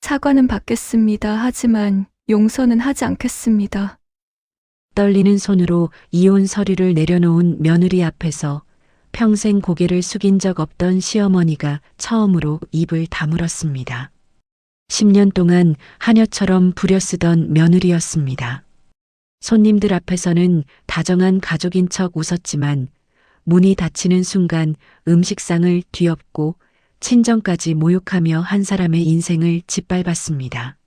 사과는 받겠습니다. 하지만 용서는 하지 않겠습니다. 떨리는 손으로 이혼 서류를 내려놓은 며느리 앞에서 평생 고개를 숙인 적 없던 시어머니가 처음으로 입을 다물었습니다. 10년 동안 하녀처럼 부려쓰던 며느리였습니다. 손님들 앞에서는 다정한 가족인 척 웃었지만 문이 닫히는 순간 음식상을 뒤엎고 친정까지 모욕하며 한 사람의 인생을 짓밟았습니다.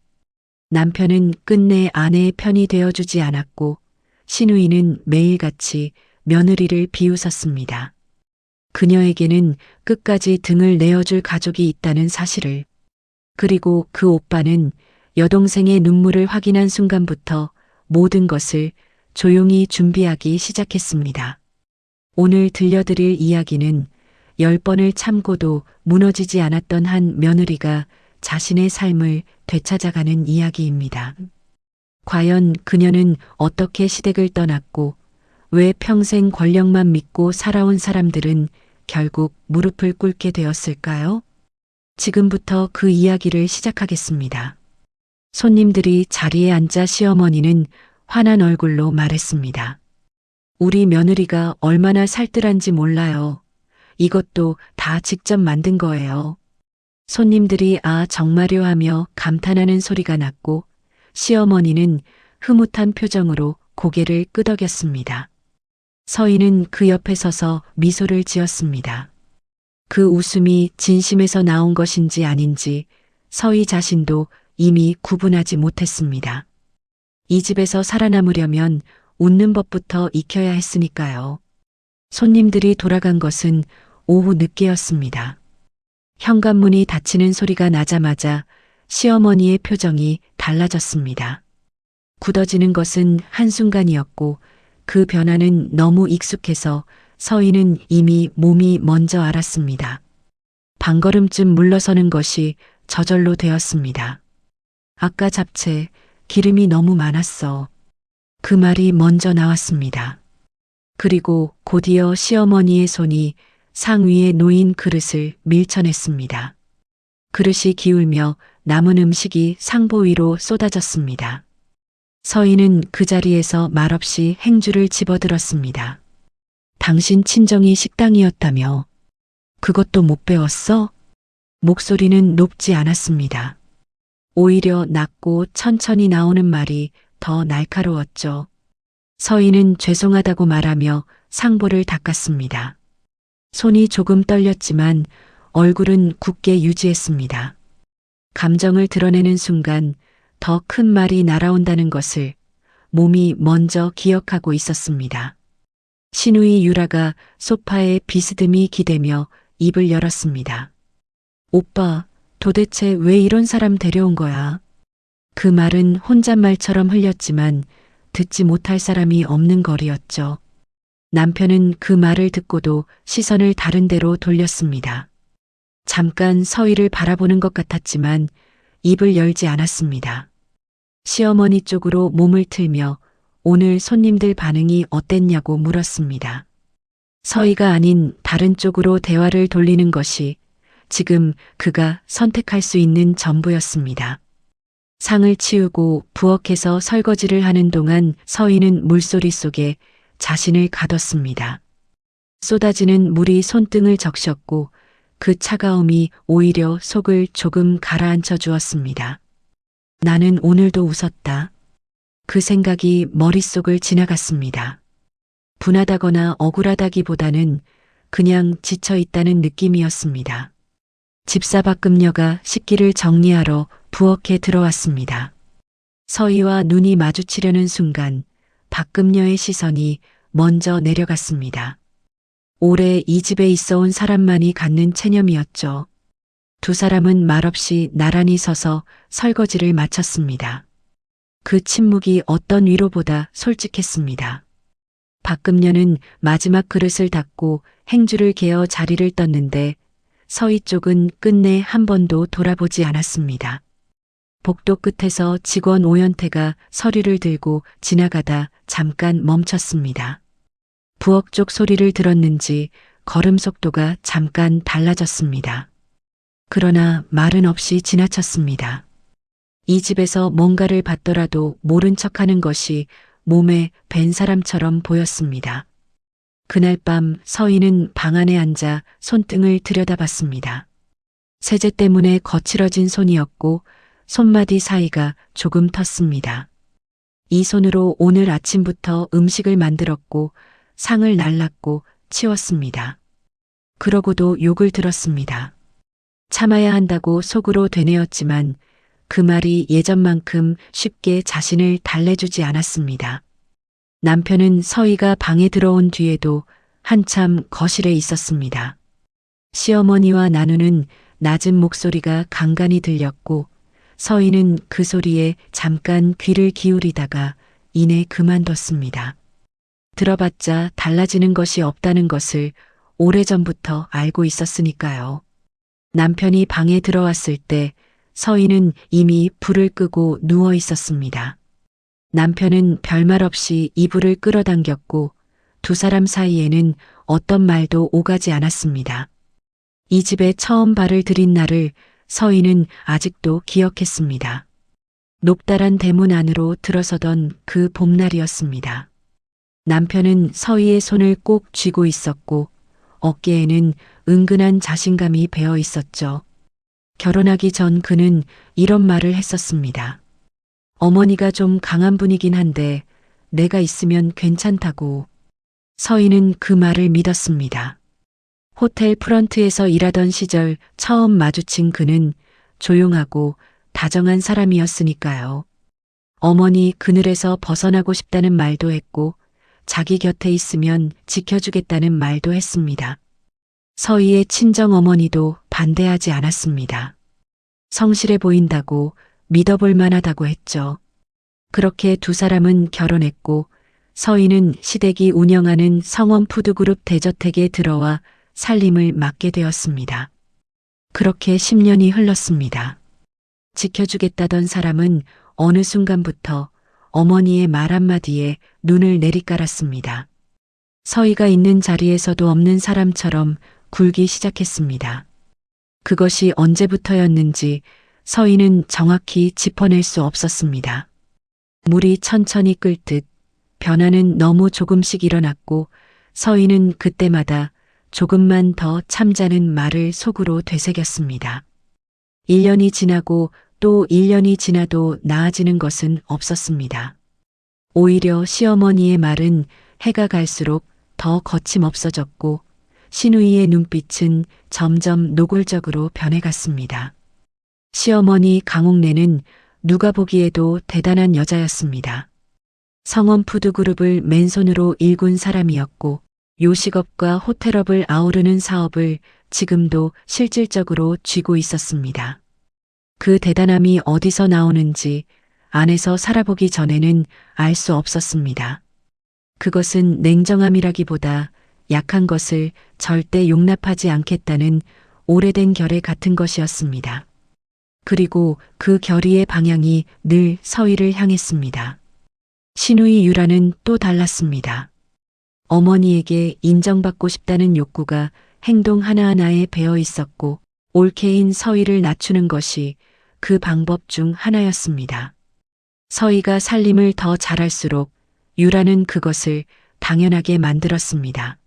남편은 끝내 아내의 편이 되어주지 않았고 시누이는 매일같이 며느리를 비웃었습니다. 그녀에게는 끝까지 등을 내어줄 가족이 있다는 사실을, 그리고 그 오빠는 여동생의 눈물을 확인한 순간부터 모든 것을 조용히 준비하기 시작했습니다. 오늘 들려드릴 이야기는 10번을 참고도 무너지지 않았던 한 며느리가 자신의 삶을 되찾아가는 이야기입니다. 과연 그녀는 어떻게 시댁을 떠났고 왜 평생 권력만 믿고 살아온 사람들은 결국 무릎을 꿇게 되었을까요? 지금부터 그 이야기를 시작하겠습니다. 손님들이 자리에 앉자 시어머니는 환한 얼굴로 말했습니다. 우리 며느리가 얼마나 살뜰한지 몰라요. 이것도 다 직접 만든 거예요. 손님들이 아 정말요 하며 감탄하는 소리가 났고 시어머니는 흐뭇한 표정으로 고개를 끄덕였습니다. 서인은 그 옆에 서서 미소를 지었습니다. 그 웃음이 진심에서 나온 것인지 아닌지 서희 자신도 이미 구분하지 못했습니다. 이 집에서 살아남으려면 웃는 법부터 익혀야 했으니까요. 손님들이 돌아간 것은 오후 늦게였습니다. 현관문이 닫히는 소리가 나자마자 시어머니의 표정이 달라졌습니다. 굳어지는 것은 한순간이었고 그 변화는 너무 익숙해서 서희는 이미 몸이 먼저 알았습니다. 반걸음쯤 물러서는 것이 저절로 되었습니다. 아까 잡채, 기름이 너무 많았어. 그 말이 먼저 나왔습니다. 그리고 곧이어 시어머니의 손이 상 위에 놓인 그릇을 밀쳐냈습니다. 그릇이 기울며 남은 음식이 상보 위로 쏟아졌습니다. 서희는 그 자리에서 말없이 행주를 집어들었습니다. 당신 친정이 식당이었다며. 그것도 못 배웠어? 목소리는 높지 않았습니다. 오히려 낮고 천천히 나오는 말이 더 날카로웠죠. 서희는 죄송하다고 말하며 상보를 닦았습니다. 손이 조금 떨렸지만 얼굴은 굳게 유지했습니다. 감정을 드러내는 순간 더 큰 말이 날아온다는 것을 몸이 먼저 기억하고 있었습니다. 시누이 유라가 소파에 비스듬히 기대며 입을 열었습니다. 오빠, 도대체 왜 이런 사람 데려온 거야? 그 말은 혼잣말처럼 흘렸지만 듣지 못할 사람이 없는 거리였죠. 남편은 그 말을 듣고도 시선을 다른 데로 돌렸습니다. 잠깐 서희를 바라보는 것 같았지만 입을 열지 않았습니다. 시어머니 쪽으로 몸을 틀며 오늘 손님들 반응이 어땠냐고 물었습니다. 서희가 아닌 다른 쪽으로 대화를 돌리는 것이 지금 그가 선택할 수 있는 전부였습니다. 상을 치우고 부엌에서 설거지를 하는 동안 서희는 물소리 속에 자신을 가뒀습니다. 쏟아지는 물이 손등을 적셨고 그 차가움이 오히려 속을 조금 가라앉혀 주었습니다. 나는 오늘도 웃었다. 그 생각이 머릿속을 지나갔습니다. 분하다거나 억울하다기보다는 그냥 지쳐 있다는 느낌이었습니다. 집사박 금녀가 식기를 정리하러 부엌에 들어왔습니다. 서희와 눈이 마주치려는 순간 박금녀의 시선이 먼저 내려갔습니다. 오래 이 집에 있어 온 사람만이 갖는 체념이었죠. 두 사람은 말없이 나란히 서서 설거지를 마쳤습니다. 그 침묵이 어떤 위로보다 솔직했습니다. 박금녀는 마지막 그릇을 닫고 행주를 개어 자리를 떴는데 서희 쪽은 끝내 한 번도 돌아보지 않았습니다. 복도 끝에서 직원 오연태가 서류를 들고 지나가다 잠깐 멈췄습니다. 부엌 쪽 소리를 들었는지 걸음 속도가 잠깐 달라졌습니다. 그러나 말은 없이 지나쳤습니다. 이 집에서 뭔가를 받더라도 모른 척하는 것이 몸에 밴 사람처럼 보였습니다. 그날 밤 서희는 방 안에 앉아 손등을 들여다봤습니다. 세제 때문에 거칠어진 손이었고 손마디 사이가 조금 텄습니다. 이 손으로 오늘 아침부터 음식을 만들었고 상을 날랐고 치웠습니다. 그러고도 욕을 들었습니다. 참아야 한다고 속으로 되뇌었지만 그 말이 예전만큼 쉽게 자신을 달래주지 않았습니다. 남편은 서희가 방에 들어온 뒤에도 한참 거실에 있었습니다. 시어머니와 나누는 낮은 목소리가 간간히 들렸고 서희는 그 소리에 잠깐 귀를 기울이다가 이내 그만뒀습니다. 들어봤자 달라지는 것이 없다는 것을 오래전부터 알고 있었으니까요. 남편이 방에 들어왔을 때 서희는 이미 불을 끄고 누워 있었습니다. 남편은 별말 없이 이불을 끌어당겼고 두 사람 사이에는 어떤 말도 오가지 않았습니다. 이 집에 처음 발을 들인 날을 서희는 아직도 기억했습니다. 높다란 대문 안으로 들어서던 그 봄날이었습니다. 남편은 서희의 손을 꼭 쥐고 있었고 어깨에는 은근한 자신감이 배어 있었죠. 결혼하기 전 그는 이런 말을 했었습니다. 어머니가 좀 강한 분이긴 한데 내가 있으면 괜찮다고. 서희는 그 말을 믿었습니다. 호텔 프런트에서 일하던 시절 처음 마주친 그는 조용하고 다정한 사람이었으니까요. 어머니 그늘에서 벗어나고 싶다는 말도 했고 자기 곁에 있으면 지켜주겠다는 말도 했습니다. 서희의 친정 어머니도 반대하지 않았습니다. 성실해 보인다고 믿어볼 만하다고 했죠. 그렇게 두 사람은 결혼했고 서희는 시댁이 운영하는 성원 푸드그룹 대저택에 들어와 살림을 맡게 되었습니다. 그렇게 10년이 흘렀습니다. 지켜주겠다던 사람은 어느 순간부터 어머니의 말 한마디에 눈을 내리깔았습니다. 서희가 있는 자리에서도 없는 사람처럼 굴기 시작했습니다. 그것이 언제부터였는지 서희는 정확히 짚어낼 수 없었습니다. 물이 천천히 끓듯 변화는 너무 조금씩 일어났고 서희는 그때마다 조금만 더 참자는 말을 속으로 되새겼습니다. 1년이 지나고 또 1년이 지나도 나아지는 것은 없었습니다. 오히려 시어머니의 말은 해가 갈수록 더 거침없어졌고 시누이의 눈빛은 점점 노골적으로 변해갔습니다. 시어머니 강옥래는 누가 보기에도 대단한 여자였습니다. 성원 푸드그룹을 맨손으로 일군 사람이었고 요식업과 호텔업을 아우르는 사업을 지금도 실질적으로 쥐고 있었습니다. 그 대단함이 어디서 나오는지 안에서 살아보기 전에는 알 수 없었습니다. 그것은 냉정함이라기보다 약한 것을 절대 용납하지 않겠다는 오래된 결의 같은 것이었습니다. 그리고 그 결의의 방향이 늘 서희를 향했습니다. 시누이 유라는 또 달랐습니다. 어머니에게 인정받고 싶다는 욕구가 행동 하나하나에 배어 있었고 올케인 서희를 낮추는 것이 그 방법 중 하나였습니다. 서희가 살림을 더 잘할수록 유라는 그것을 당연하게 만들었습니다.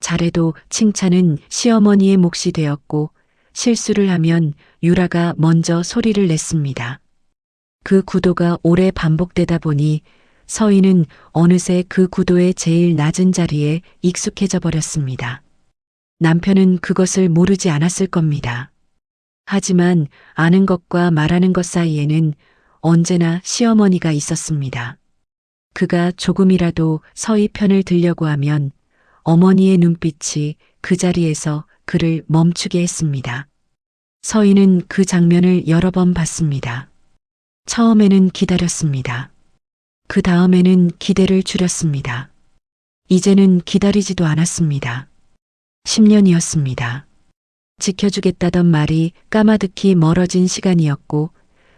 잘해도 칭찬은 시어머니의 몫이 되었고 실수를 하면 유라가 먼저 소리를 냈습니다. 그 구도가 오래 반복되다 보니 서희는 어느새 그 구도의 제일 낮은 자리에 익숙해져 버렸습니다. 남편은 그것을 모르지 않았을 겁니다. 하지만 아는 것과 말하는 것 사이에는 언제나 시어머니가 있었습니다. 그가 조금이라도 서희 편을 들려고 하면 어머니의 눈빛이 그 자리에서 그를 멈추게 했습니다. 서희는 그 장면을 여러 번 봤습니다. 처음에는 기다렸습니다. 그 다음에는 기대를 줄였습니다. 이제는 기다리지도 않았습니다. 10년이었습니다. 지켜주겠다던 말이 까마득히 멀어진 시간이었고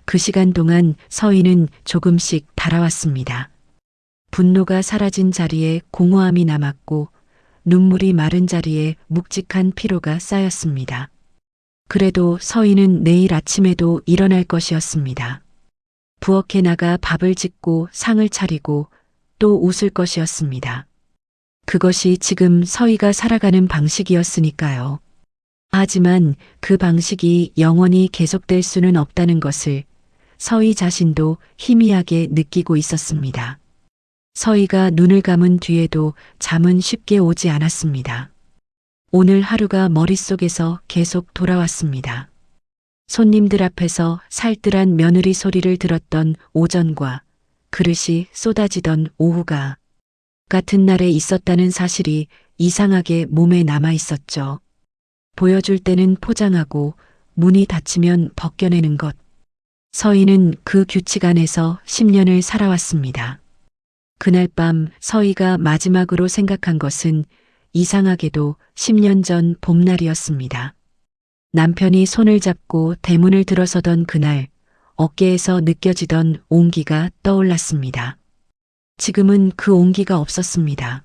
그 시간 동안 서희는 조금씩 달아왔습니다. 분노가 사라진 자리에 공허함이 남았고 눈물이 마른 자리에 묵직한 피로가 쌓였습니다. 그래도 서희는 내일 아침에도 일어날 것이었습니다. 부엌에 나가 밥을 짓고 상을 차리고 또 웃을 것이었습니다. 그것이 지금 서희가 살아가는 방식이었으니까요. 하지만 그 방식이 영원히 계속될 수는 없다는 것을 서희 자신도 희미하게 느끼고 있었습니다. 서희가 눈을 감은 뒤에도 잠은 쉽게 오지 않았습니다. 오늘 하루가 머릿속에서 계속 돌아왔습니다. 손님들 앞에서 살뜰한 며느리 소리를 들었던 오전과 그릇이 쏟아지던 오후가 같은 날에 있었다는 사실이 이상하게 몸에 남아 있었죠. 보여줄 때는 포장하고 문이 닫히면 벗겨내는 것. 서희는 그 규칙 안에서 10년을 살아왔습니다. 그날 밤 서희가 마지막으로 생각한 것은 이상하게도 10년 전 봄날이었습니다. 남편이 손을 잡고 대문을 들어서던 그날 어깨에서 느껴지던 온기가 떠올랐습니다. 지금은 그 온기가 없었습니다.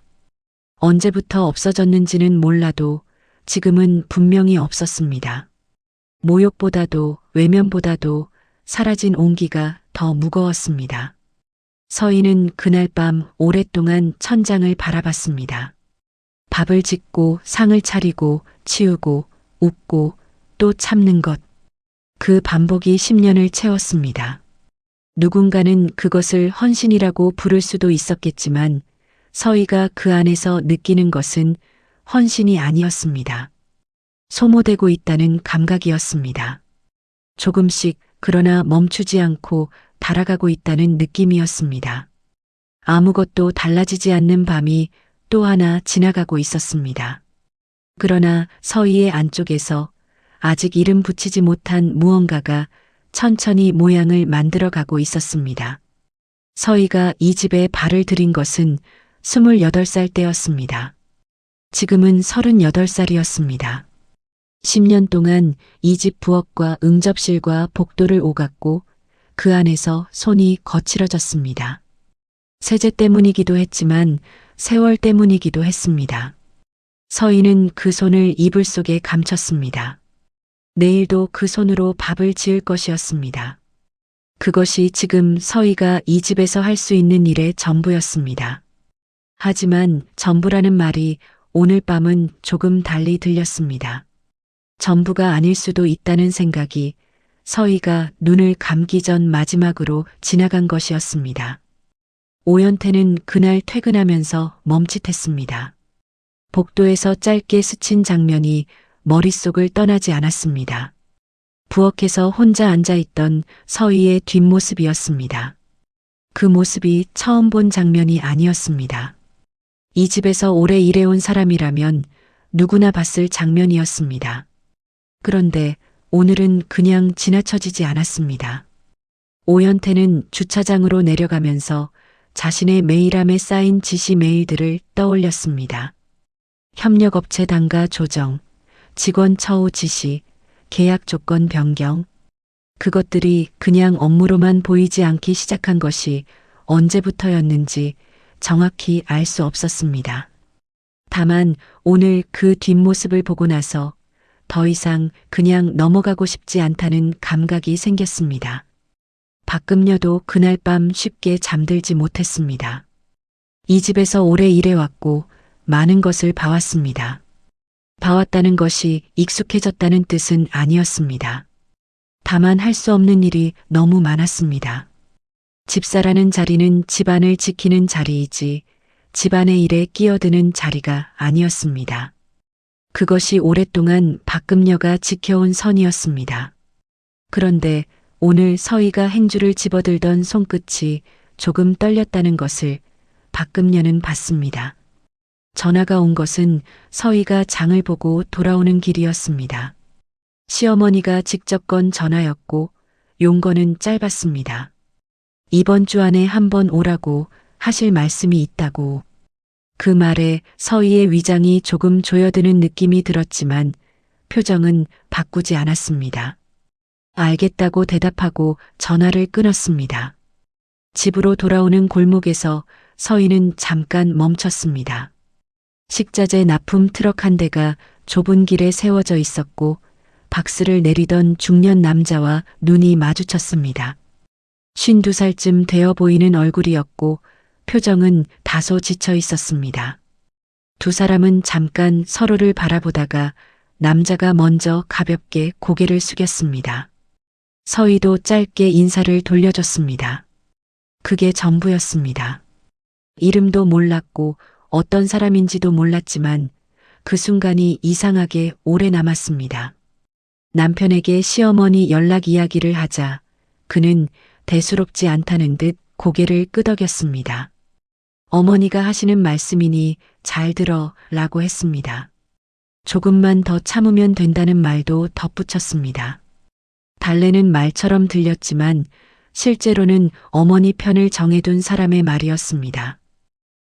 언제부터 없어졌는지는 몰라도 지금은 분명히 없었습니다. 모욕보다도 외면보다도 사라진 온기가 더 무거웠습니다. 서희는 그날 밤 오랫동안 천장을 바라봤습니다. 밥을 짓고 상을 차리고 치우고 웃고 또 참는 것. 그 반복이 10년을 채웠습니다. 누군가는 그것을 헌신이라고 부를 수도 있었겠지만 서희가 그 안에서 느끼는 것은 헌신이 아니었습니다. 소모되고 있다는 감각이었습니다. 조금씩 그러나 멈추지 않고 달아가고 있다는 느낌이었습니다. 아무것도 달라지지 않는 밤이 또 하나 지나가고 있었습니다. 그러나 서희의 안쪽에서 아직 이름 붙이지 못한 무언가가 천천히 모양을 만들어가고 있었습니다. 서희가 이 집에 발을 들인 것은 28살 때였습니다. 지금은 38살이었습니다. 10년 동안 이 집 부엌과 응접실과 복도를 오갔고 그 안에서 손이 거칠어졌습니다. 세제 때문이기도 했지만 세월 때문이기도 했습니다. 서희는 그 손을 이불 속에 감췄습니다. 내일도 그 손으로 밥을 지을 것이었습니다. 그것이 지금 서희가 이 집에서 할 수 있는 일의 전부였습니다. 하지만 전부라는 말이 오늘 밤은 조금 달리 들렸습니다. 전부가 아닐 수도 있다는 생각이 서희가 눈을 감기 전 마지막으로 지나간 것이었습니다. 오연태는 그날 퇴근하면서 멈칫했습니다. 복도에서 짧게 스친 장면이 머릿속을 떠나지 않았습니다. 부엌에서 혼자 앉아있던 서희의 뒷모습이었습니다. 그 모습이 처음 본 장면이 아니었습니다. 이 집에서 오래 일해온 사람이라면 누구나 봤을 장면이었습니다. 그런데 오늘은 그냥 지나쳐지지 않았습니다. 오연태는 주차장으로 내려가면서 자신의 메일함에 쌓인 지시 메일들을 떠올렸습니다. 협력업체 단가 조정, 직원 처우 지시, 계약 조건 변경. 그것들이 그냥 업무로만 보이지 않기 시작한 것이 언제부터였는지 정확히 알 수 없었습니다. 다만 오늘 그 뒷모습을 보고 나서 더 이상 그냥 넘어가고 싶지 않다는 감각이 생겼습니다. 박금녀도 그날 밤 쉽게 잠들지 못했습니다. 이 집에서 오래 일해왔고 많은 것을 봐왔습니다. 봐왔다는 것이 익숙해졌다는 뜻은 아니었습니다. 다만 할 수 없는 일이 너무 많았습니다. 집사라는 자리는 집안을 지키는 자리이지 집안의 일에 끼어드는 자리가 아니었습니다. 그것이 오랫동안 박금녀가 지켜온 선이었습니다. 그런데 오늘 서희가 행주를 집어들던 손끝이 조금 떨렸다는 것을 박금녀는 봤습니다. 전화가 온 것은 서희가 장을 보고 돌아오는 길이었습니다. 시어머니가 직접 건 전화였고 용건은 짧았습니다. 이번 주 안에 한번 오라고 하실 말씀이 있다고. 그 말에 서희의 위장이 조금 조여드는 느낌이 들었지만 표정은 바꾸지 않았습니다. 알겠다고 대답하고 전화를 끊었습니다. 집으로 돌아오는 골목에서 서희는 잠깐 멈췄습니다. 식자재 납품 트럭 한 대가 좁은 길에 세워져 있었고 박스를 내리던 중년 남자와 눈이 마주쳤습니다. 52살쯤 되어 보이는 얼굴이었고 표정은 다소 지쳐 있었습니다. 두 사람은 잠깐 서로를 바라보다가 남자가 먼저 가볍게 고개를 숙였습니다. 서희도 짧게 인사를 돌려줬습니다. 그게 전부였습니다. 이름도 몰랐고 어떤 사람인지도 몰랐지만 그 순간이 이상하게 오래 남았습니다. 남편에게 시어머니 연락 이야기를 하자 그는 대수롭지 않다는 듯 고개를 끄덕였습니다. 어머니가 하시는 말씀이니 잘 들어 라고 했습니다. 조금만 더 참으면 된다는 말도 덧붙였습니다. 달래는 말처럼 들렸지만 실제로는 어머니 편을 정해둔 사람의 말이었습니다.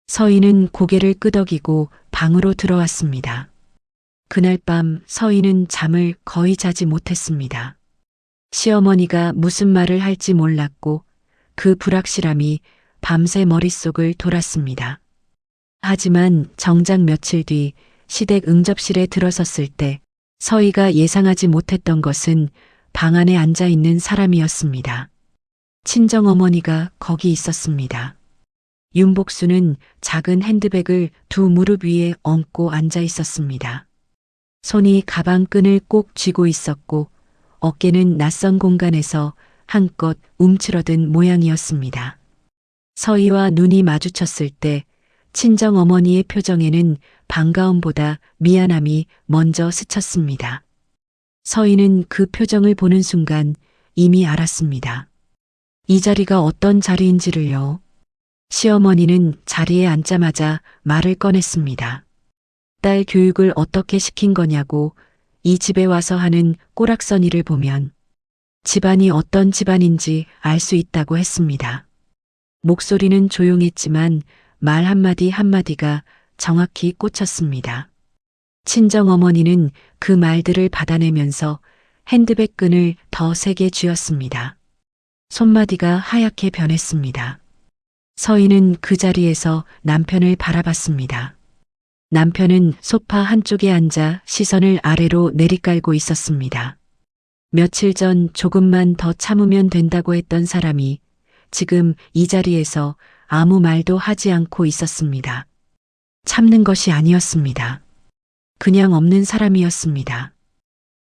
서희는 고개를 끄덕이고 방으로 들어왔습니다. 그날 밤 서희는 잠을 거의 자지 못했습니다. 시어머니가 무슨 말을 할지 몰랐고 그 불확실함이 밤새 머릿속을 돌았습니다. 하지만 정작 며칠 뒤 시댁 응접실에 들어섰을 때 서희가 예상하지 못했던 것은 방 안에 앉아 있는 사람이었습니다. 친정어머니가 거기 있었습니다. 윤복수는 작은 핸드백을 두 무릎 위에 얹고 앉아 있었습니다. 손이 가방 끈을 꼭 쥐고 있었고 어깨는 낯선 공간에서 한껏 움츠러든 모양이었습니다. 서희와 눈이 마주쳤을 때 친정어머니의 표정에는 반가움보다 미안함이 먼저 스쳤습니다. 서희는 그 표정을 보는 순간 이미 알았습니다. 이 자리가 어떤 자리인지를요. 시어머니는 자리에 앉자마자 말을 꺼냈습니다. 딸 교육을 어떻게 시킨 거냐고 이 집에 와서 하는 꼬락서니를 보면 집안이 어떤 집안인지 알 수 있다고 했습니다. 목소리는 조용했지만 말 한마디 한마디가 정확히 꽂혔습니다. 친정어머니는 그 말들을 받아내면서 핸드백 끈을 더 세게 쥐었습니다. 손마디가 하얗게 변했습니다. 서희는 그 자리에서 남편을 바라봤습니다. 남편은 소파 한쪽에 앉아 시선을 아래로 내리깔고 있었습니다. 며칠 전 조금만 더 참으면 된다고 했던 사람이 지금 이 자리에서 아무 말도 하지 않고 있었습니다. 참는 것이 아니었습니다. 그냥 없는 사람이었습니다.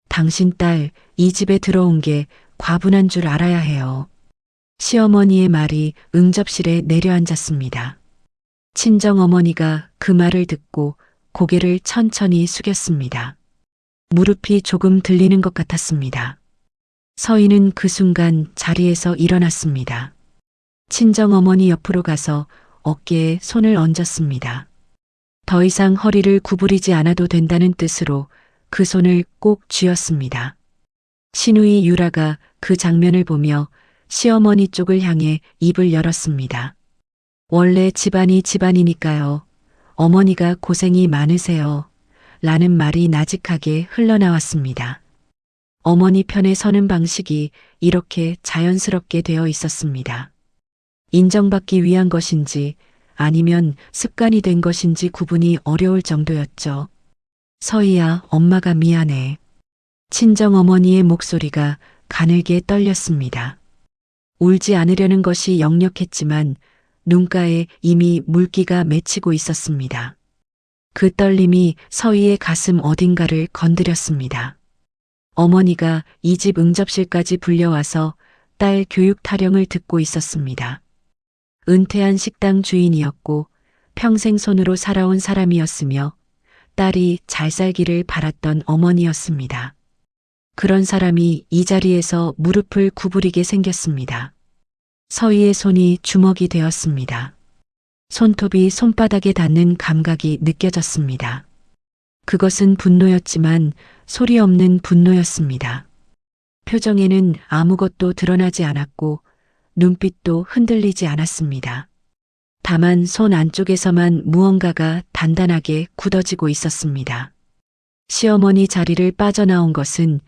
당신 딸 이 집에 들어온 게 과분한 줄 알아야 해요. 시어머니의 말이 응접실에 내려앉았습니다. 친정어머니가 그 말을 듣고 고개를 천천히 숙였습니다. 무릎이 조금 들리는 것 같았습니다. 서희는 그 순간 자리에서 일어났습니다. 친정어머니 옆으로 가서 어깨에 손을 얹었습니다. 더 이상 허리를 구부리지 않아도 된다는 뜻으로 그 손을 꼭 쥐었습니다. 시누이 유라가 그 장면을 보며 시어머니 쪽을 향해 입을 열었습니다. 원래 집안이 집안이니까요. 어머니가 고생이 많으세요. 라는 말이 나직하게 흘러나왔습니다. 어머니 편에 서는 방식이 이렇게 자연스럽게 되어 있었습니다. 인정받기 위한 것인지 아니면 습관이 된 것인지 구분이 어려울 정도였죠. 서희야, 엄마가 미안해. 친정어머니의 목소리가 가늘게 떨렸습니다. 울지 않으려는 것이 역력했지만 눈가에 이미 물기가 맺히고 있었습니다. 그 떨림이 서희의 가슴 어딘가를 건드렸습니다. 어머니가 이 집 응접실까지 불려와서 딸 교육 타령을 듣고 있었습니다. 은퇴한 식당 주인이었고 평생 손으로 살아온 사람이었으며 딸이 잘 살기를 바랐던 어머니였습니다. 그런 사람이 이 자리에서 무릎을 구부리게 생겼습니다. 서희의 손이 주먹이 되었습니다. 손톱이 손바닥에 닿는 감각이 느껴졌습니다. 그것은 분노였지만 소리 없는 분노였습니다. 표정에는 아무것도 드러나지 않았고 눈빛도 흔들리지 않았습니다. 다만 손 안쪽에서만 무언가가 단단하게 굳어지고 있었습니다. 시어머니 자리를 빠져나온 것은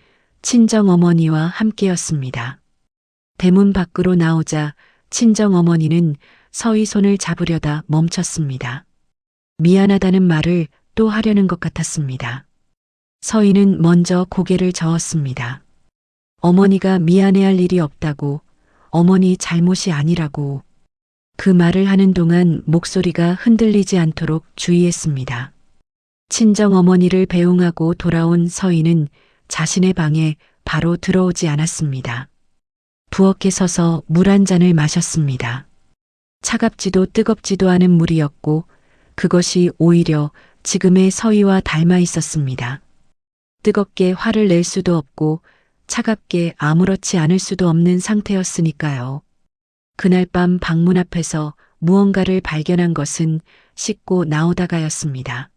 친정어머니와 함께였습니다. 대문 밖으로 나오자 친정어머니는 서희 손을 잡으려다 멈췄습니다. 미안하다는 말을 또 하려는 것 같았습니다. 서희는 먼저 고개를 저었습니다. 어머니가 미안해할 일이 없다고, 어머니 잘못이 아니라고. 그 말을 하는 동안 목소리가 흔들리지 않도록 주의했습니다. 친정 어머니를 배웅하고 돌아온 서인은 자신의 방에 바로 들어오지 않았습니다. 부엌에 서서 물 한 잔을 마셨습니다. 차갑지도 뜨겁지도 않은 물이었고 그것이 오히려 지금의 서희와 닮아 있었습니다. 뜨겁게 화를 낼 수도 없고 차갑게 아무렇지 않을 수도 없는 상태였으니까요. 그날 밤 방문 앞에서 무언가를 발견한 것은 씻고 나오다가였습니다.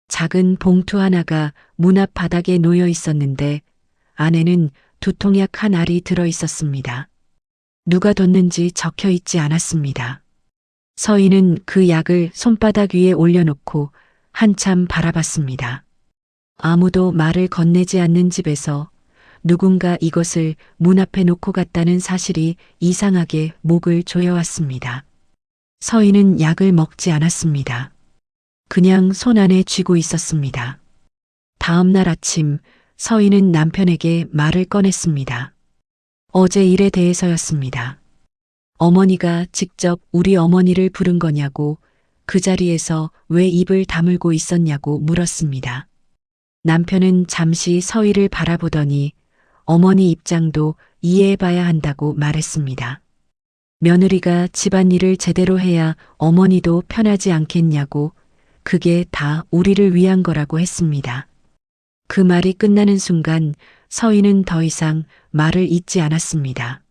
작은 봉투 하나가 문 앞 바닥에 놓여 있었는데 안에는 두통약 한 알이 들어 있었습니다. 누가 뒀는지 적혀 있지 않았습니다. 서희는 그 약을 손바닥 위에 올려놓고 한참 바라봤습니다. 아무도 말을 건네지 않는 집에서 누군가 이것을 문 앞에 놓고 갔다는 사실이 이상하게 목을 조여왔습니다. 서희는 약을 먹지 않았습니다. 그냥 손 안에 쥐고 있었습니다. 다음 날 아침 서희는 남편에게 말을 꺼냈습니다. 어제 일에 대해서였습니다. 어머니가 직접 우리 어머니를 부른 거냐고, 그 자리에서 왜 입을 다물고 있었냐고 물었습니다. 남편은 잠시 서희를 바라보더니 어머니 입장도 이해해봐야 한다고 말했습니다. 며느리가 집안일을 제대로 해야 어머니도 편하지 않겠냐고, 그게 다 우리를 위한 거라고 했습니다. 그 말이 끝나는 순간 서희는 더 이상 말을 잇지 않았습니다.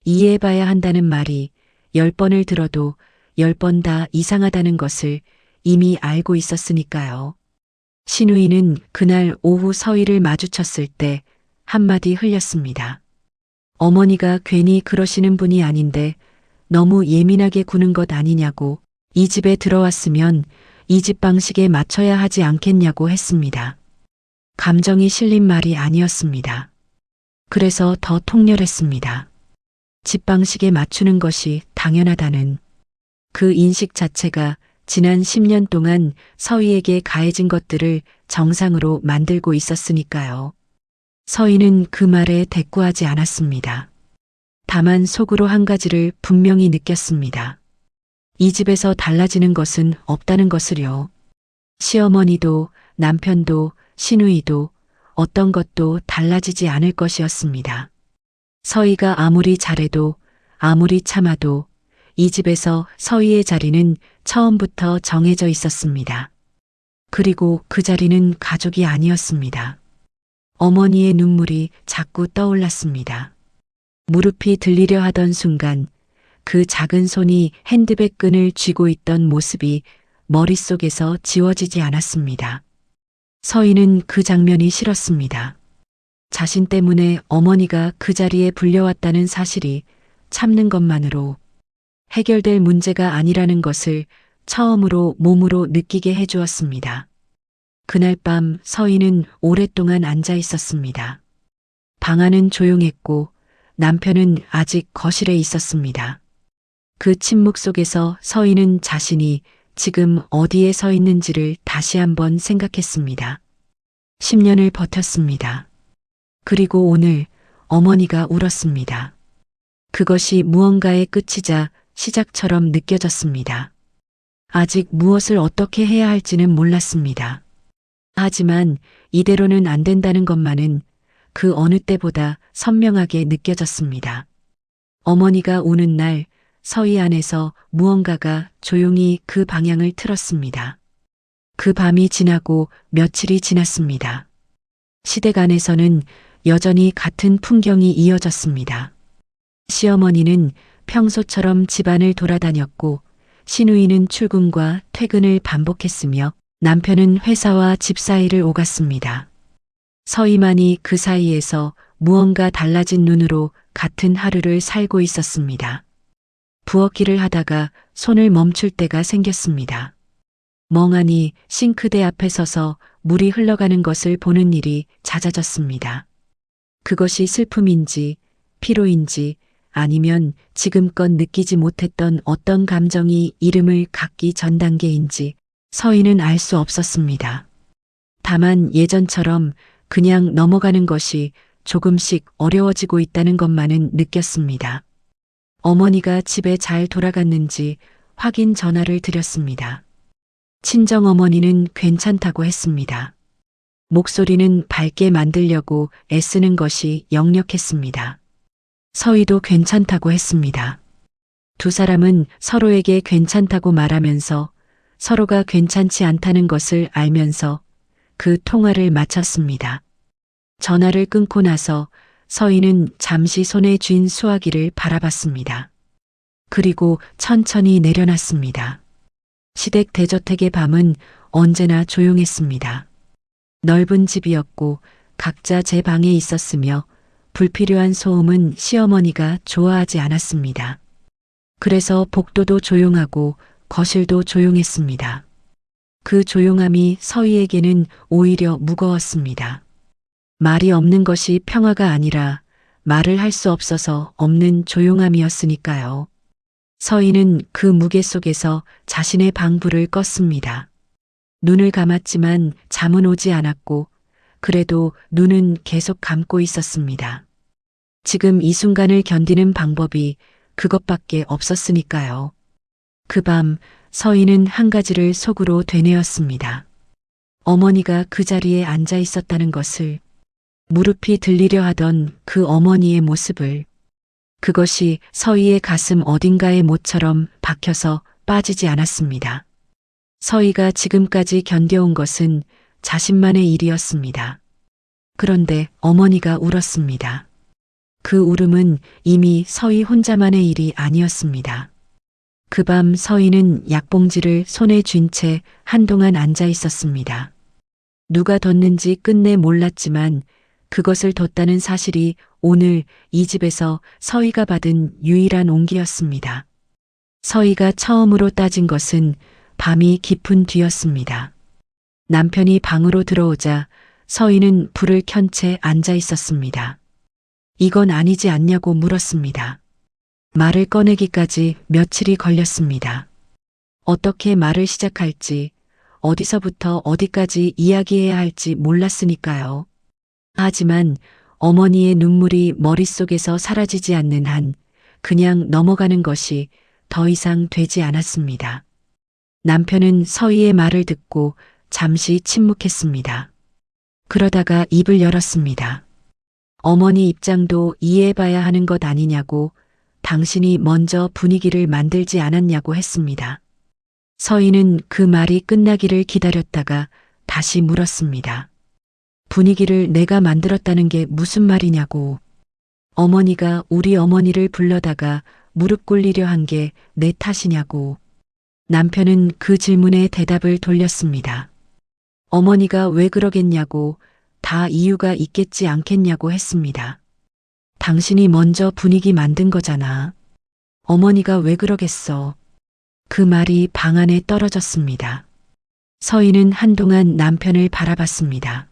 이해해봐야 한다는 말이 10번을 들어도 10번 다 이상하다는 것을 이미 알고 있었으니까요. 신우이는 그날 오후 서희를 마주쳤을 때 한마디 흘렸습니다. 어머니가 괜히 그러시는 분이 아닌데 너무 예민하게 구는 것 아니냐고, 이 집에 들어왔으면 이 집 방식에 맞춰야 하지 않겠냐고 했습니다. 감정이 실린 말이 아니었습니다. 그래서 더 통렬했습니다. 집 방식에 맞추는 것이 당연하다는 그 인식 자체가 지난 10년 동안 서희에게 가해진 것들을 정상으로 만들고 있었으니까요. 서희는 그 말에 대꾸하지 않았습니다. 다만 속으로 한 가지를 분명히 느꼈습니다. 이 집에서 달라지는 것은 없다는 것을요. 시어머니도 남편도 신우이도 어떤 것도 달라지지 않을 것이었습니다. 서희가 아무리 잘해도 아무리 참아도 이 집에서 서희의 자리는 처음부터 정해져 있었습니다. 그리고 그 자리는 가족이 아니었습니다. 어머니의 눈물이 자꾸 떠올랐습니다. 무릎이 들리려 하던 순간 그 작은 손이 핸드백 끈을 쥐고 있던 모습이 머릿속에서 지워지지 않았습니다. 서희는 그 장면이 싫었습니다. 자신 때문에 어머니가 그 자리에 불려왔다는 사실이 참는 것만으로 해결될 문제가 아니라는 것을 처음으로 몸으로 느끼게 해주었습니다. 그날 밤 서희는 오랫동안 앉아 있었습니다. 방 안은 조용했고 남편은 아직 거실에 있었습니다. 그 침묵 속에서 서희는 자신이 지금 어디에 서 있는지를 다시 한번 생각했습니다. 10년을 버텼습니다. 그리고 오늘 어머니가 울었습니다. 그것이 무언가의 끝이자 시작처럼 느껴졌습니다. 아직 무엇을 어떻게 해야 할지는 몰랐습니다. 하지만 이대로는 안 된다는 것만은 그 어느 때보다 선명하게 느껴졌습니다. 어머니가 우는 날 서희 안에서 무언가가 조용히 그 방향을 틀었습니다. 그 밤이 지나고 며칠이 지났습니다. 시댁 안에서는 여전히 같은 풍경이 이어졌습니다. 시어머니는 평소처럼 집안을 돌아다녔고 신우이는 출근과 퇴근을 반복했으며 남편은 회사와 집 사이를 오갔습니다. 서희만이 그 사이에서 무언가 달라진 눈으로 같은 하루를 살고 있었습니다. 부엌일을 하다가 손을 멈출 때가 생겼습니다. 멍하니 싱크대 앞에 서서 물이 흘러가는 것을 보는 일이 잦아졌습니다. 그것이 슬픔인지 피로인지 아니면 지금껏 느끼지 못했던 어떤 감정이 이름을 갖기 전 단계인지 서희는 알 수 없었습니다. 다만 예전처럼 그냥 넘어가는 것이 조금씩 어려워지고 있다는 것만은 느꼈습니다. 어머니가 집에 잘 돌아갔는지 확인 전화를 드렸습니다. 친정어머니는 괜찮다고 했습니다. 목소리는 밝게 만들려고 애쓰는 것이 역력했습니다. 서희도 괜찮다고 했습니다. 두 사람은 서로에게 괜찮다고 말하면서 서로가 괜찮지 않다는 것을 알면서 그 통화를 마쳤습니다. 전화를 끊고 나서 서희는 잠시 손에 쥔 수화기를 바라봤습니다. 그리고 천천히 내려놨습니다. 시댁 대저택의 밤은 언제나 조용했습니다. 넓은 집이었고 각자 제 방에 있었으며 불필요한 소음은 시어머니가 좋아하지 않았습니다. 그래서 복도도 조용하고 거실도 조용했습니다. 그 조용함이 서희에게는 오히려 무거웠습니다. 말이 없는 것이 평화가 아니라 말을 할 수 없어서 없는 조용함이었으니까요. 서희는 그 무게 속에서 자신의 방불을 껐습니다. 눈을 감았지만 잠은 오지 않았고 그래도 눈은 계속 감고 있었습니다. 지금 이 순간을 견디는 방법이 그것밖에 없었으니까요. 그 밤 서희는 한 가지를 속으로 되뇌었습니다. 어머니가 그 자리에 앉아 있었다는 것을, 무릎이 들리려 하던 그 어머니의 모습을, 그것이 서희의 가슴 어딘가에 못처럼 박혀서 빠지지 않았습니다. 서희가 지금까지 견뎌온 것은 자신만의 일이었습니다. 그런데 어머니가 울었습니다. 그 울음은 이미 서희 혼자만의 일이 아니었습니다. 그 밤 서희는 약봉지를 손에 쥔 채 한동안 앉아 있었습니다. 누가 뒀는지 끝내 몰랐지만 그것을 뒀다는 사실이 오늘 이 집에서 서희가 받은 유일한 온기였습니다. 서희가 처음으로 따진 것은 밤이 깊은 뒤였습니다. 남편이 방으로 들어오자 서희는 불을 켠 채 앉아 있었습니다. 이건 아니지 않냐고 물었습니다. 말을 꺼내기까지 며칠이 걸렸습니다. 어떻게 말을 시작할지, 어디서부터 어디까지 이야기해야 할지 몰랐으니까요. 하지만 어머니의 눈물이 머릿속에서 사라지지 않는 한 그냥 넘어가는 것이 더 이상 되지 않았습니다. 남편은 서희의 말을 듣고 잠시 침묵했습니다. 그러다가 입을 열었습니다. 어머니 입장도 이해해봐야 하는 것 아니냐고, 당신이 먼저 분위기를 만들지 않았냐고 했습니다. 서희는 그 말이 끝나기를 기다렸다가 다시 물었습니다. 분위기를 내가 만들었다는 게 무슨 말이냐고. 어머니가 우리 어머니를 불러다가 무릎 꿇리려 한 게 내 탓이냐고. 남편은 그 질문에 대답을 돌렸습니다. 어머니가 왜 그러겠냐고, 다 이유가 있겠지 않겠냐고 했습니다. 당신이 먼저 분위기 만든 거잖아. 어머니가 왜 그러겠어. 그 말이 방 안에 떨어졌습니다. 서희는 한동안 남편을 바라봤습니다.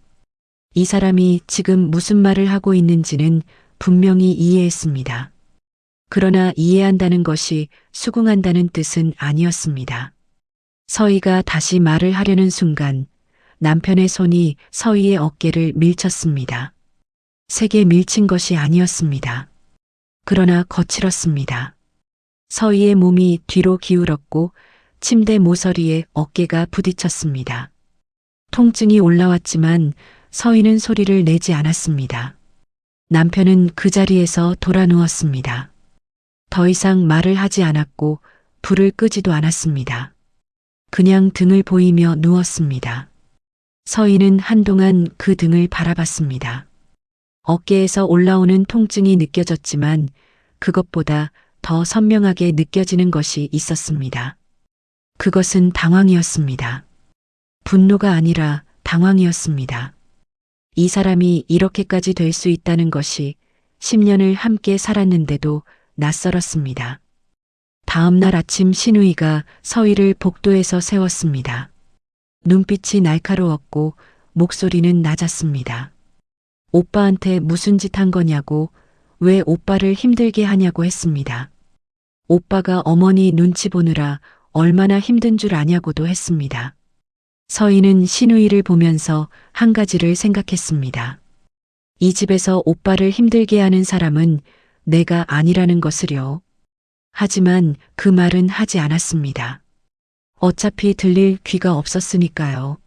이 사람이 지금 무슨 말을 하고 있는지는 분명히 이해했습니다. 그러나 이해한다는 것이 수긍한다는 뜻은 아니었습니다. 서희가 다시 말을 하려는 순간 남편의 손이 서희의 어깨를 밀쳤습니다. 세게 밀친 것이 아니었습니다. 그러나 거칠었습니다. 서희의 몸이 뒤로 기울었고 침대 모서리에 어깨가 부딪혔습니다. 통증이 올라왔지만 서희는 소리를 내지 않았습니다. 남편은 그 자리에서 돌아 누웠습니다. 더 이상 말을 하지 않았고 불을 끄지도 않았습니다. 그냥 등을 보이며 누웠습니다. 서희는 한동안 그 등을 바라봤습니다. 어깨에서 올라오는 통증이 느껴졌지만 그것보다 더 선명하게 느껴지는 것이 있었습니다. 그것은 당황이었습니다. 분노가 아니라 당황이었습니다. 이 사람이 이렇게까지 될 수 있다는 것이 10년을 함께 살았는데도 낯설었습니다. 다음 날 아침 신우이가 서희를 복도에서 세웠습니다. 눈빛이 날카로웠고 목소리는 낮았습니다. 오빠한테 무슨 짓 한 거냐고, 왜 오빠를 힘들게 하냐고 했습니다. 오빠가 어머니 눈치 보느라 얼마나 힘든 줄 아냐고도 했습니다. 서희는 신우이를 보면서 한 가지를 생각했습니다. 이 집에서 오빠를 힘들게 하는 사람은 내가 아니라는 것을요. 하지만 그 말은 하지 않았습니다. 어차피 들릴 귀가 없었으니까요.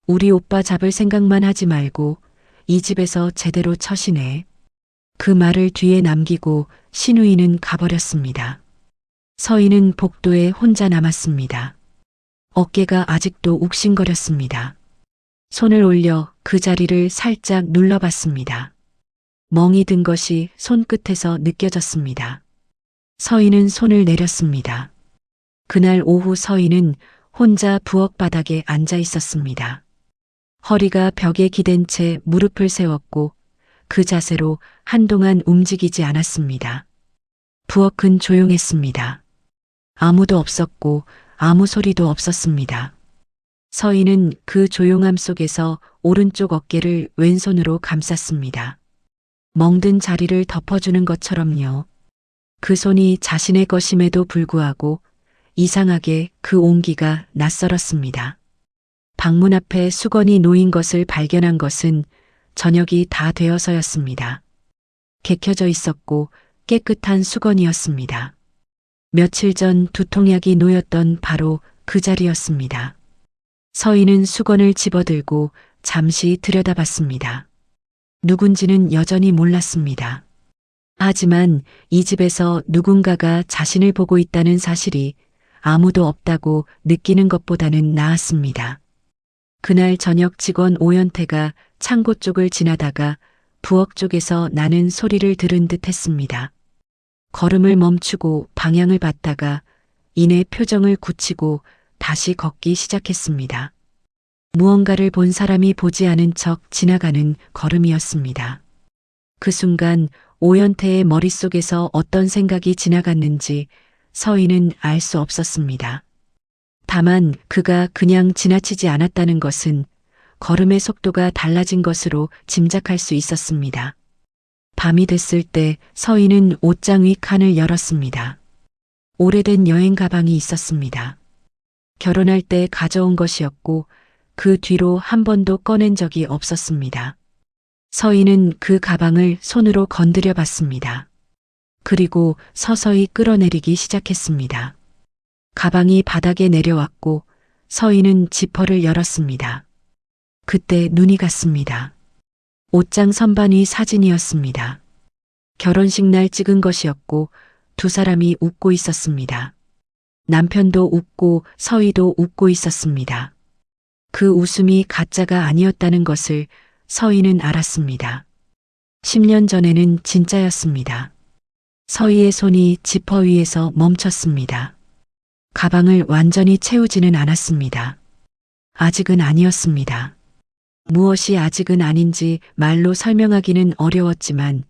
우리 오빠 잡을 생각만 하지 말고 이 집에서 제대로 처시네. 그 말을 뒤에 남기고 신우이는 가버렸습니다. 서희는 복도에 혼자 남았습니다. 어깨가 아직도 욱신거렸습니다. 손을 올려 그 자리를 살짝 눌러봤습니다. 멍이 든 것이 손끝에서 느껴졌습니다. 서희는 손을 내렸습니다. 그날 오후 서희는 혼자 부엌 바닥에 앉아 있었습니다. 허리가 벽에 기댄 채 무릎을 세웠고 그 자세로 한동안 움직이지 않았습니다. 부엌은 조용했습니다. 아무도 없었고 아무 소리도 없었습니다. 서희는 그 조용함 속에서 오른쪽 어깨를 왼손으로 감쌌습니다. 멍든 자리를 덮어주는 것처럼요. 그 손이 자신의 것임에도 불구하고 이상하게 그 온기가 낯설었습니다. 방문 앞에 수건이 놓인 것을 발견한 것은 저녁이 다 되어서였습니다. 개켜져 있었고 깨끗한 수건이었습니다. 며칠 전 두통약이 놓였던 바로 그 자리였습니다. 서희는 수건을 집어들고 잠시 들여다봤습니다. 누군지는 여전히 몰랐습니다. 하지만 이 집에서 누군가가 자신을 보고 있다는 사실이 아무도 없다고 느끼는 것보다는 나았습니다. 그날 저녁 직원 오연태가 창고 쪽을 지나다가 부엌 쪽에서 나는 소리를 들은 듯 했습니다. 걸음을 멈추고 방향을 봤다가 이내 표정을 굳히고 다시 걷기 시작했습니다. 무언가를 본 사람이 보지 않은 척 지나가는 걸음이었습니다. 그 순간 오연태의 머릿속에서 어떤 생각이 지나갔는지 서희는 알 수 없었습니다. 다만 그가 그냥 지나치지 않았다는 것은 걸음의 속도가 달라진 것으로 짐작할 수 있었습니다. 밤이 됐을 때 서희는 옷장 위 칸을 열었습니다. 오래된 여행 가방이 있었습니다. 결혼할 때 가져온 것이었고 그 뒤로 한 번도 꺼낸 적이 없었습니다. 서희는 그 가방을 손으로 건드려 봤습니다. 그리고 서서히 끌어내리기 시작했습니다. 가방이 바닥에 내려왔고 서희는 지퍼를 열었습니다. 그때 눈이 갔습니다. 옷장 선반 위 사진이었습니다. 결혼식 날 찍은 것이었고 두 사람이 웃고 있었습니다. 남편도 웃고 서희도 웃고 있었습니다. 그 웃음이 가짜가 아니었다는 것을 서희는 알았습니다. 10년 전에는 진짜였습니다. 서희의 손이 지퍼 위에서 멈췄습니다. 가방을 완전히 채우지는 않았습니다. 아직은 아니었습니다. 무엇이 아직은 아닌지 말로 설명하기는 어려웠지만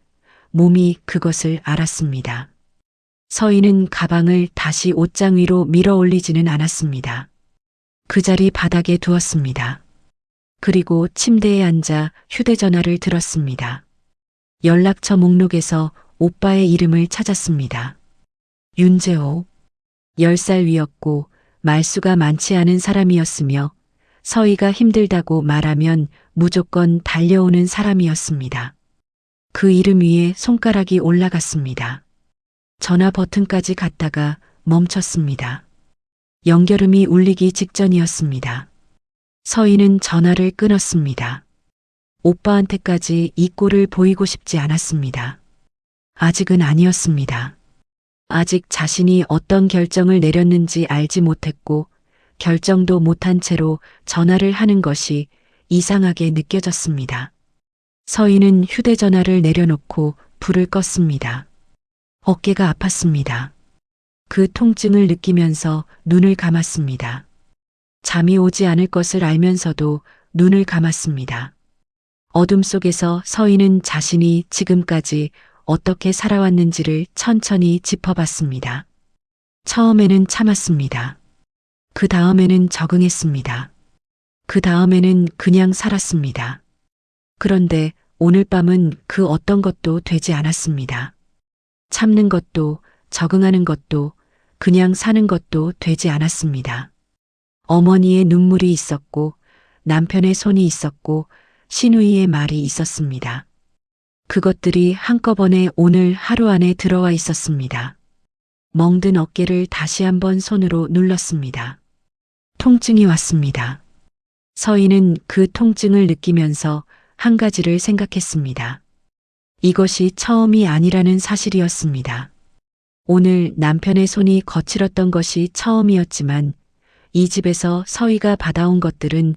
몸이 그것을 알았습니다. 서희는 가방을 다시 옷장 위로 밀어 올리지는 않았습니다. 그 자리 바닥에 두었습니다. 그리고 침대에 앉아 휴대전화를 들었습니다. 연락처 목록에서 오빠의 이름을 찾았습니다. 윤재호. 10살 위였고 말수가 많지 않은 사람이었으며 서희가 힘들다고 말하면 무조건 달려오는 사람이었습니다. 그 이름 위에 손가락이 올라갔습니다. 전화 버튼까지 갔다가 멈췄습니다. 연결음이 울리기 직전이었습니다. 서희는 전화를 끊었습니다. 오빠한테까지 이 꼴을 보이고 싶지 않았습니다. 아직은 아니었습니다. 아직 자신이 어떤 결정을 내렸는지 알지 못했고 결정도 못한 채로 전화를 하는 것이 이상하게 느껴졌습니다. 서희는 휴대전화를 내려놓고 불을 껐습니다. 어깨가 아팠습니다. 그 통증을 느끼면서 눈을 감았습니다. 잠이 오지 않을 것을 알면서도 눈을 감았습니다. 어둠 속에서 서희는 자신이 지금까지 어떻게 살아왔는지를 천천히 짚어봤습니다. 처음에는 참았습니다. 그 다음에는 적응했습니다. 그 다음에는 그냥 살았습니다. 그런데 오늘 밤은 그 어떤 것도 되지 않았습니다. 참는 것도 적응하는 것도 그냥 사는 것도 되지 않았습니다. 어머니의 눈물이 있었고 남편의 손이 있었고 신우이의 말이 있었습니다. 그것들이 한꺼번에 오늘 하루 안에 들어와 있었습니다. 멍든 어깨를 다시 한번 손으로 눌렀습니다. 통증이 왔습니다. 서희는 그 통증을 느끼면서 한 가지를 생각했습니다. 이것이 처음이 아니라는 사실이었습니다. 오늘 남편의 손이 거칠었던 것이 처음이었지만 이 집에서 서희가 받아온 것들은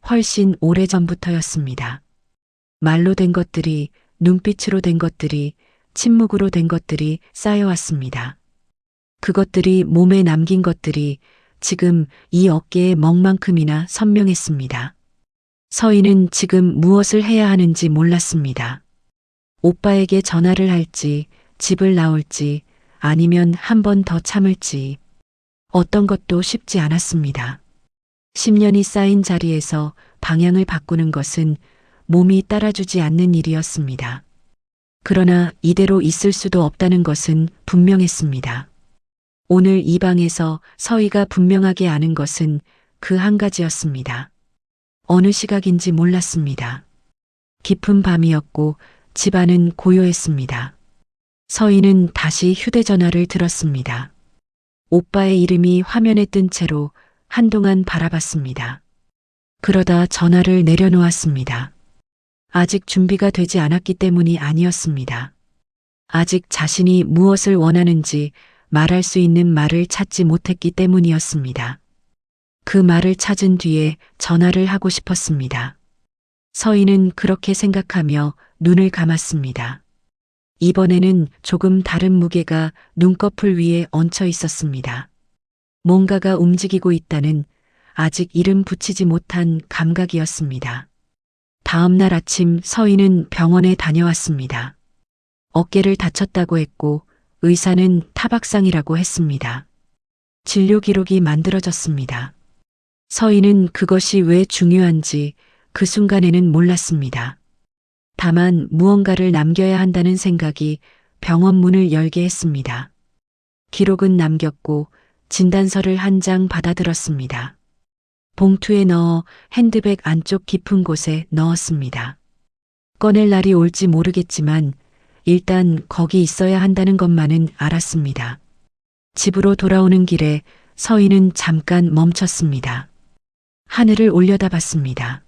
훨씬 오래전부터였습니다. 말로 된 것들이, 눈빛으로 된 것들이, 침묵으로 된 것들이 쌓여왔습니다. 그것들이 몸에 남긴 것들이 지금 이 어깨의 멍만큼이나 선명했습니다. 서희는 지금 무엇을 해야 하는지 몰랐습니다. 오빠에게 전화를 할지, 집을 나올지, 아니면 한 번 더 참을지, 어떤 것도 쉽지 않았습니다. 10년이 쌓인 자리에서 방향을 바꾸는 것은 몸이 따라주지 않는 일이었습니다. 그러나 이대로 있을 수도 없다는 것은 분명했습니다. 오늘 이 방에서 서희가 분명하게 아는 것은 그 한 가지였습니다. 어느 시각인지 몰랐습니다. 깊은 밤이었고 집안은 고요했습니다. 서희는 다시 휴대전화를 들었습니다. 오빠의 이름이 화면에 뜬 채로 한동안 바라봤습니다. 그러다 전화를 내려놓았습니다. 아직 준비가 되지 않았기 때문이 아니었습니다. 아직 자신이 무엇을 원하는지 말할 수 있는 말을 찾지 못했기 때문이었습니다. 그 말을 찾은 뒤에 전화를 하고 싶었습니다. 서희는 그렇게 생각하며 눈을 감았습니다. 이번에는 조금 다른 무게가 눈꺼풀 위에 얹혀 있었습니다. 뭔가가 움직이고 있다는 아직 이름 붙이지 못한 감각이었습니다. 다음 날 아침 서희는 병원에 다녀왔습니다. 어깨를 다쳤다고 했고 의사는 타박상이라고 했습니다. 진료 기록이 만들어졌습니다. 서희는 그것이 왜 중요한지 그 순간에는 몰랐습니다. 다만 무언가를 남겨야 한다는 생각이 병원 문을 열게 했습니다. 기록은 남겼고 진단서를 한 장 받아들었습니다. 봉투에 넣어 핸드백 안쪽 깊은 곳에 넣었습니다. 꺼낼 날이 올지 모르겠지만 일단 거기 있어야 한다는 것만은 알았습니다. 집으로 돌아오는 길에 서희는 잠깐 멈췄습니다. 하늘을 올려다봤습니다.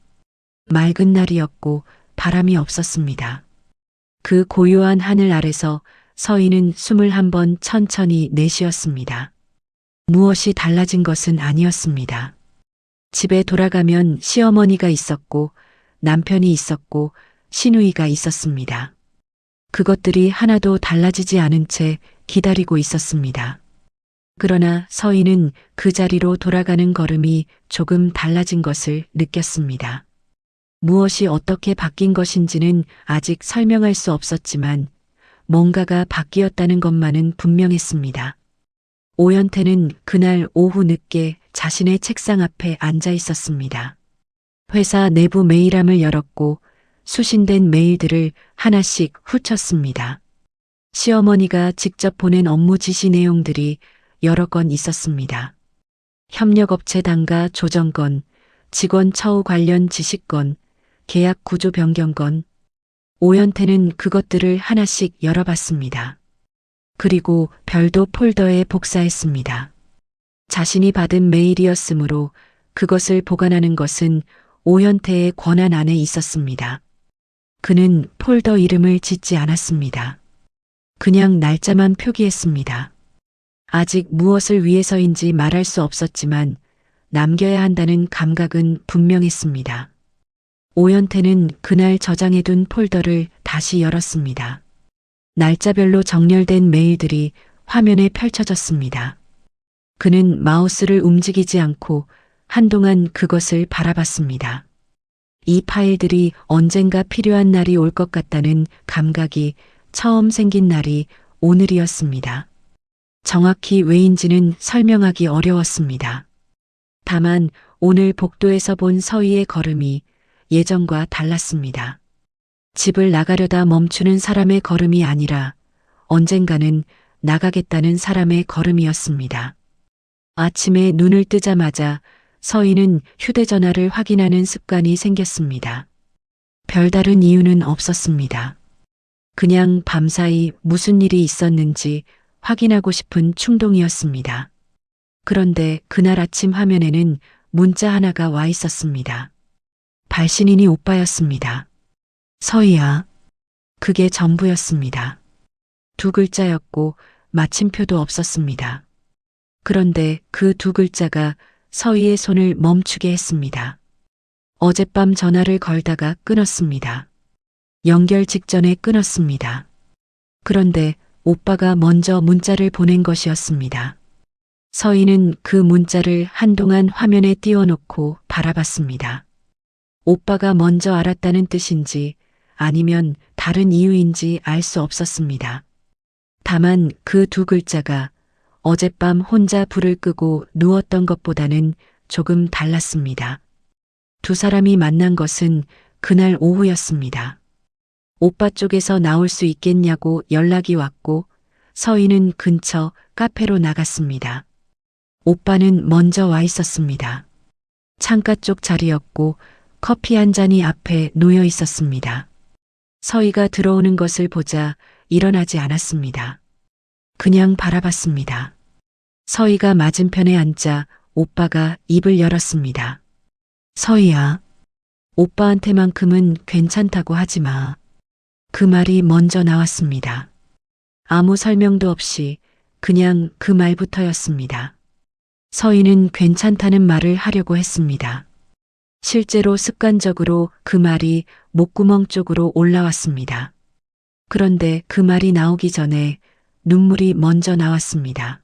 맑은 날이었고 바람이 없었습니다. 그 고요한 하늘 아래서 서희는 숨을 한번 천천히 내쉬었습니다. 무엇이 달라진 것은 아니었습니다. 집에 돌아가면 시어머니가 있었고 남편이 있었고 시누이가 있었습니다. 그것들이 하나도 달라지지 않은 채 기다리고 있었습니다. 그러나 서희는 그 자리로 돌아가는 걸음이 조금 달라진 것을 느꼈습니다. 무엇이 어떻게 바뀐 것인지는 아직 설명할 수 없었지만 뭔가가 바뀌었다는 것만은 분명했습니다. 오연태는 그날 오후 늦게 자신의 책상 앞에 앉아 있었습니다. 회사 내부 메일함을 열었고 수신된 메일들을 하나씩 훑었습니다. 시어머니가 직접 보낸 업무 지시 내용들이 여러 건 있었습니다. 협력업체 단가 조정건, 직원 처우 관련 지시건, 계약 구조 변경건. 오연태는 그것들을 하나씩 열어봤습니다. 그리고 별도 폴더에 복사했습니다. 자신이 받은 메일이었으므로 그것을 보관하는 것은 오연태의 권한 안에 있었습니다. 그는 폴더 이름을 짓지 않았습니다. 그냥 날짜만 표기했습니다. 아직 무엇을 위해서인지 말할 수 없었지만 남겨야 한다는 감각은 분명했습니다. 오연태는 그날 저장해둔 폴더를 다시 열었습니다. 날짜별로 정렬된 메일들이 화면에 펼쳐졌습니다. 그는 마우스를 움직이지 않고 한동안 그것을 바라봤습니다. 이 파일들이 언젠가 필요한 날이 올 것 같다는 감각이 처음 생긴 날이 오늘이었습니다. 정확히 왜인지는 설명하기 어려웠습니다. 다만 오늘 복도에서 본 서희의 걸음이 예전과 달랐습니다. 집을 나가려다 멈추는 사람의 걸음이 아니라 언젠가는 나가겠다는 사람의 걸음이었습니다. 아침에 눈을 뜨자마자 서희는 휴대전화를 확인하는 습관이 생겼습니다. 별다른 이유는 없었습니다. 그냥 밤사이 무슨 일이 있었는지 확인하고 싶은 충동이었습니다. 그런데 그날 아침 화면에는 문자 하나가 와 있었습니다. 발신인이 오빠였습니다. 서희야. 그게 전부였습니다. 두 글자였고 마침표도 없었습니다. 그런데 그 두 글자가 서희의 손을 멈추게 했습니다. 어젯밤 전화를 걸다가 끊었습니다. 연결 직전에 끊었습니다. 그런데 오빠가 먼저 문자를 보낸 것이었습니다. 서희는 그 문자를 한동안 화면에 띄워놓고 바라봤습니다. 오빠가 먼저 알았다는 뜻인지 아니면 다른 이유인지 알 수 없었습니다. 다만 그 두 글자가 어젯밤 혼자 불을 끄고 누웠던 것보다는 조금 달랐습니다. 두 사람이 만난 것은 그날 오후였습니다. 오빠 쪽에서 나올 수 있겠냐고 연락이 왔고 서희는 근처 카페로 나갔습니다. 오빠는 먼저 와 있었습니다. 창가 쪽 자리였고 커피 한 잔이 앞에 놓여 있었습니다. 서희가 들어오는 것을 보자 일어나지 않았습니다. 그냥 바라봤습니다. 서희가 맞은편에 앉자 오빠가 입을 열었습니다. 서희야, 오빠한테만큼은 괜찮다고 하지 마. 그 말이 먼저 나왔습니다. 아무 설명도 없이 그냥 그 말부터였습니다. 서희는 괜찮다는 말을 하려고 했습니다. 실제로 습관적으로 그 말이 목구멍 쪽으로 올라왔습니다. 그런데 그 말이 나오기 전에 눈물이 먼저 나왔습니다.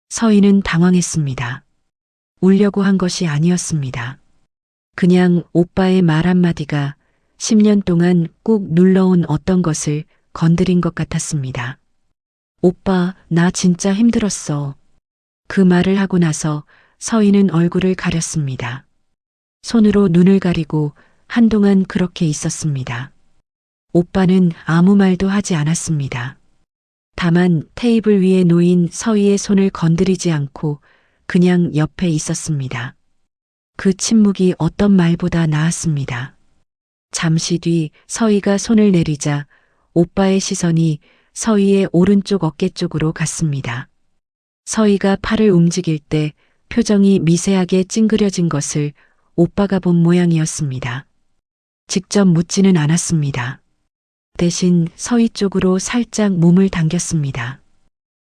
서희는 당황했습니다. 울려고 한 것이 아니었습니다. 그냥 오빠의 말 한마디가 10년 동안 꾹 눌러온 어떤 것을 건드린 것 같았습니다. 오빠, 나 진짜 힘들었어. 그 말을 하고 나서 서희는 얼굴을 가렸습니다. 손으로 눈을 가리고 한동안 그렇게 있었습니다. 오빠는 아무 말도 하지 않았습니다. 다만 테이블 위에 놓인 서희의 손을 건드리지 않고 그냥 옆에 있었습니다. 그 침묵이 어떤 말보다 나았습니다. 잠시 뒤 서희가 손을 내리자 오빠의 시선이 서희의 오른쪽 어깨 쪽으로 갔습니다. 서희가 팔을 움직일 때 표정이 미세하게 찡그려진 것을 오빠가 본 모양이었습니다. 직접 묻지는 않았습니다. 대신 서희 쪽으로 살짝 몸을 당겼습니다.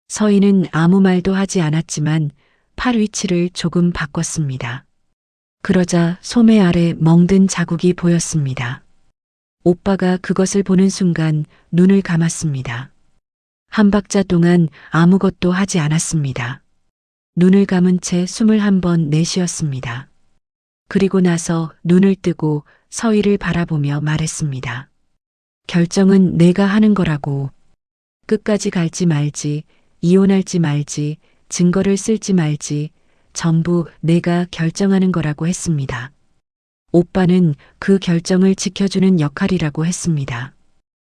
서희는 아무 말도 하지 않았지만 팔 위치를 조금 바꿨습니다. 그러자 소매 아래 멍든 자국이 보였습니다. 오빠가 그것을 보는 순간 눈을 감았습니다. 한 박자 동안 아무것도 하지 않았습니다. 눈을 감은 채 숨을 한 번 내쉬었습니다. 그리고 나서 눈을 뜨고 서희를 바라보며 말했습니다. 결정은 내가 하는 거라고. 끝까지 갈지 말지, 이혼할지 말지, 증거를 쓸지 말지, 전부 내가 결정하는 거라고 했습니다. 오빠는 그 결정을 지켜주는 역할이라고 했습니다.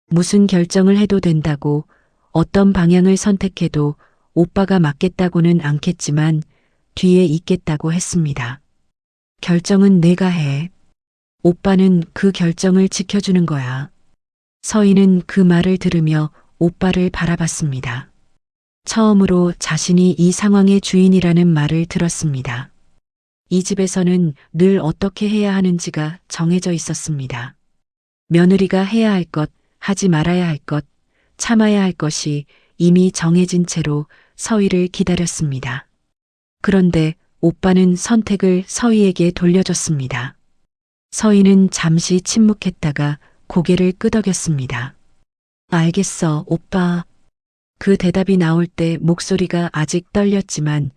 무슨 결정을 해도 된다고, 어떤 방향을 선택해도 오빠가 맞겠다고는 않겠지만 뒤에 있겠다고 했습니다. 결정은 내가 해. 오빠는 그 결정을 지켜주는 거야. 서희는 그 말을 들으며 오빠를 바라봤습니다. 처음으로 자신이 이 상황의 주인이라는 말을 들었습니다. 이 집에서는 늘 어떻게 해야 하는지가 정해져 있었습니다. 며느리가 해야 할 것, 하지 말아야 할 것, 참아야 할 것이 이미 정해진 채로 서희를 기다렸습니다. 그런데 오빠는 선택을 서희에게 돌려줬습니다. 서희는 잠시 침묵했다가 고개를 끄덕였습니다. 알겠어, 오빠. 그 대답이 나올 때 목소리가 아직 떨렸지만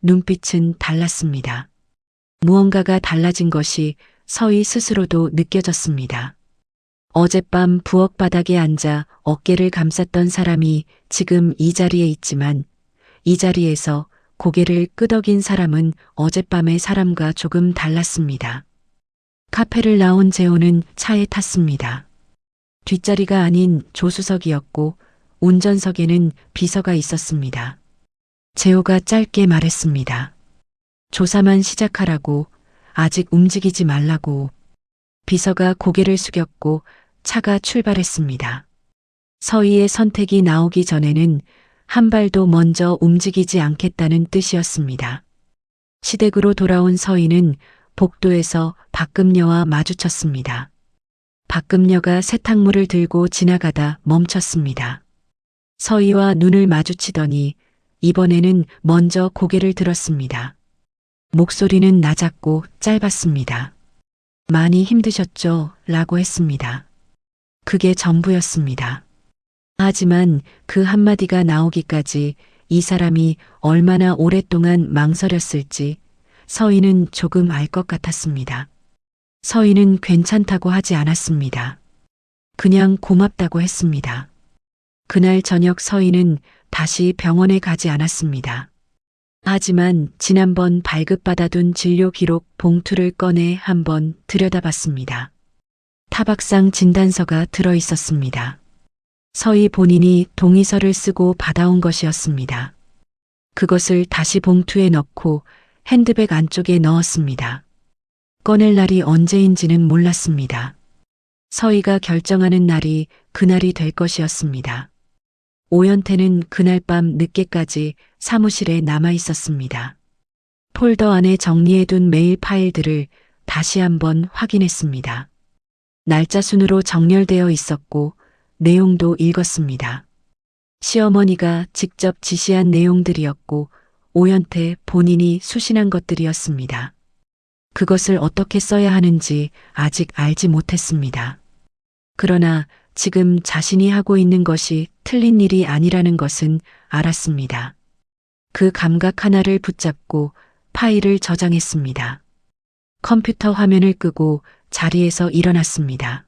눈빛은 달랐습니다. 무언가가 달라진 것이 서희 스스로도 느껴졌습니다. 어젯밤 부엌 바닥에 앉아 어깨를 감쌌던 사람이 지금 이 자리에 있지만 이 자리에서 고개를 끄덕인 사람은 어젯밤의 사람과 조금 달랐습니다. 카페를 나온 재호는 차에 탔습니다. 뒷자리가 아닌 조수석이었고 운전석에는 비서가 있었습니다. 재호가 짧게 말했습니다. 조사만 시작하라고, 아직 움직이지 말라고. 비서가 고개를 숙였고 차가 출발했습니다. 서희의 선택이 나오기 전에는 한 발도 먼저 움직이지 않겠다는 뜻이었습니다. 시댁으로 돌아온 서희는 복도에서 박금녀와 마주쳤습니다. 박금녀가 세탁물을 들고 지나가다 멈췄습니다. 서희와 눈을 마주치더니 이번에는 먼저 고개를 들었습니다. 목소리는 낮았고 짧았습니다. 많이 힘드셨죠? 라고 했습니다. 그게 전부였습니다. 하지만 그 한마디가 나오기까지 이 사람이 얼마나 오랫동안 망설였을지 서희는 조금 알 것 같았습니다. 서희는 괜찮다고 하지 않았습니다. 그냥 고맙다고 했습니다. 그날 저녁 서희는 다시 병원에 가지 않았습니다. 하지만 지난번 발급받아둔 진료 기록 봉투를 꺼내 한번 들여다봤습니다. 타박상 진단서가 들어 있었습니다. 서희 본인이 동의서를 쓰고 받아온 것이었습니다. 그것을 다시 봉투에 넣고 핸드백 안쪽에 넣었습니다. 꺼낼 날이 언제인지는 몰랐습니다. 서희가 결정하는 날이 그날이 될 것이었습니다. 오연태는 그날 밤 늦게까지 사무실에 남아 있었습니다. 폴더 안에 정리해둔 메일 파일들을 다시 한번 확인했습니다. 날짜 순으로 정렬되어 있었고 내용도 읽었습니다. 시어머니가 직접 지시한 내용들이었고 오연태 본인이 수신한 것들이었습니다. 그것을 어떻게 써야 하는지 아직 알지 못했습니다. 그러나 지금 자신이 하고 있는 것이 틀린 일이 아니라는 것은 알았습니다. 그 감각 하나를 붙잡고 파일을 저장했습니다. 컴퓨터 화면을 끄고 자리에서 일어났습니다.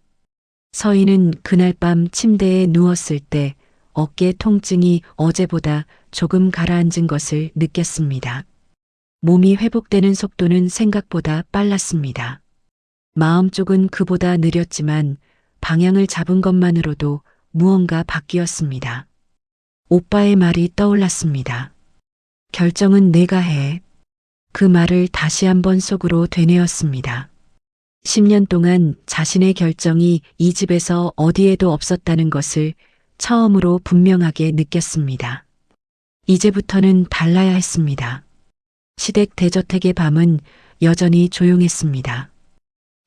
서희는 그날 밤 침대에 누웠을 때 어깨 통증이 어제보다 조금 가라앉은 것을 느꼈습니다. 몸이 회복되는 속도는 생각보다 빨랐습니다. 마음 쪽은 그보다 느렸지만 방향을 잡은 것만으로도 무언가 바뀌었습니다. 오빠의 말이 떠올랐습니다. 결정은 내가 해. 그 말을 다시 한번 속으로 되뇌었습니다. 10년 동안 자신의 결정이 이 집에서 어디에도 없었다는 것을 처음으로 분명하게 느꼈습니다. 이제부터는 달라야 했습니다. 시댁 대저택의 밤은 여전히 조용했습니다.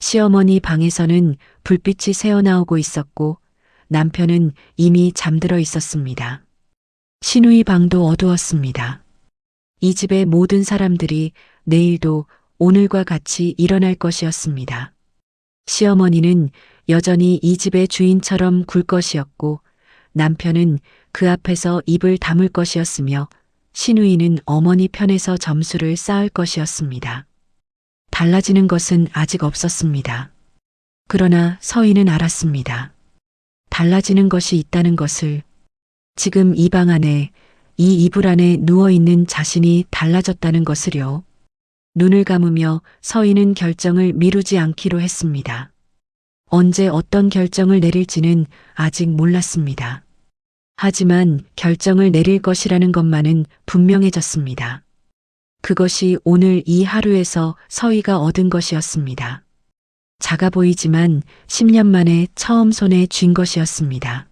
시어머니 방에서는 불빛이 새어나오고 있었고 남편은 이미 잠들어 있었습니다. 시누이 방도 어두웠습니다. 이 집의 모든 사람들이 내일도 오늘과 같이 일어날 것이었습니다. 시어머니는 여전히 이 집의 주인처럼 굴 것이었고 남편은 그 앞에서 입을 다물 것이었으며 시누이는 어머니 편에서 점수를 쌓을 것이었습니다. 달라지는 것은 아직 없었습니다. 그러나 서희는 알았습니다. 달라지는 것이 있다는 것을. 지금 이 방 안에, 이 이불 안에 누워있는 자신이 달라졌다는 것을요. 눈을 감으며 서희는 결정을 미루지 않기로 했습니다. 언제 어떤 결정을 내릴지는 아직 몰랐습니다. 하지만 결정을 내릴 것이라는 것만은 분명해졌습니다. 그것이 오늘 이 하루에서 서희가 얻은 것이었습니다. 작아 보이지만 10년 만에 처음 손에 쥔 것이었습니다.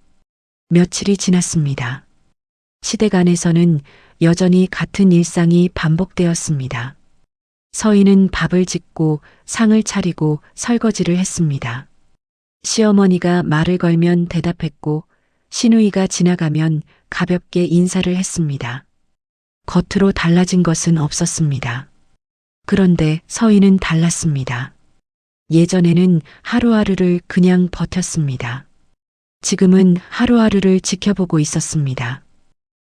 며칠이 지났습니다. 시댁 안에서는 여전히 같은 일상이 반복되었습니다. 서희는 밥을 짓고 상을 차리고 설거지를 했습니다. 시어머니가 말을 걸면 대답했고 시누이가 지나가면 가볍게 인사를 했습니다. 겉으로 달라진 것은 없었습니다. 그런데 서희는 달랐습니다. 예전에는 하루하루를 그냥 버텼습니다. 지금은 하루하루를 지켜보고 있었습니다.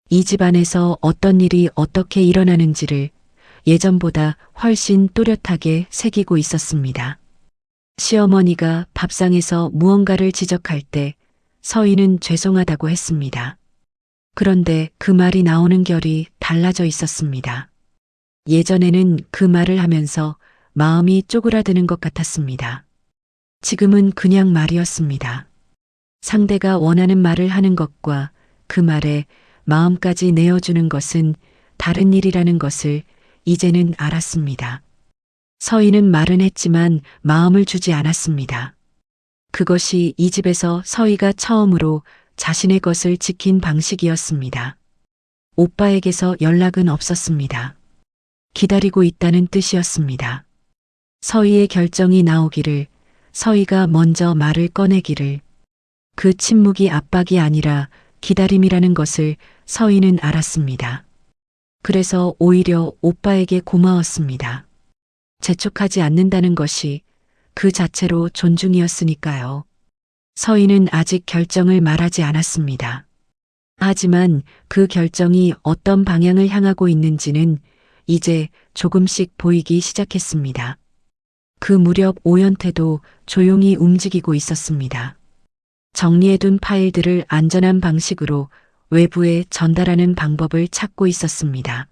이 집안에서 어떤 일이 어떻게 일어나는지를 예전보다 훨씬 또렷하게 새기고 있었습니다. 시어머니가 밥상에서 무언가를 지적할 때 서희는 죄송하다고 했습니다. 그런데 그 말이 나오는 결이 달라져 있었습니다. 예전에는 그 말을 하면서 마음이 쪼그라드는 것 같았습니다. 지금은 그냥 말이었습니다. 상대가 원하는 말을 하는 것과 그 말에 마음까지 내어주는 것은 다른 일이라는 것을 이제는 알았습니다. 서희는 말은 했지만 마음을 주지 않았습니다. 그것이 이 집에서 서희가 처음으로 자신의 것을 지킨 방식이었습니다. 오빠에게서 연락은 없었습니다. 기다리고 있다는 뜻이었습니다. 서희의 결정이 나오기를, 서희가 먼저 말을 꺼내기를. 그 침묵이 압박이 아니라 기다림이라는 것을 서희는 알았습니다. 그래서 오히려 오빠에게 고마웠습니다. 재촉하지 않는다는 것이 그 자체로 존중이었으니까요. 서희는 아직 결정을 말하지 않았습니다. 하지만 그 결정이 어떤 방향을 향하고 있는지는 이제 조금씩 보이기 시작했습니다. 그 무렵 오연태도 조용히 움직이고 있었습니다. 정리해둔 파일들을 안전한 방식으로 외부에 전달하는 방법을 찾고 있었습니다.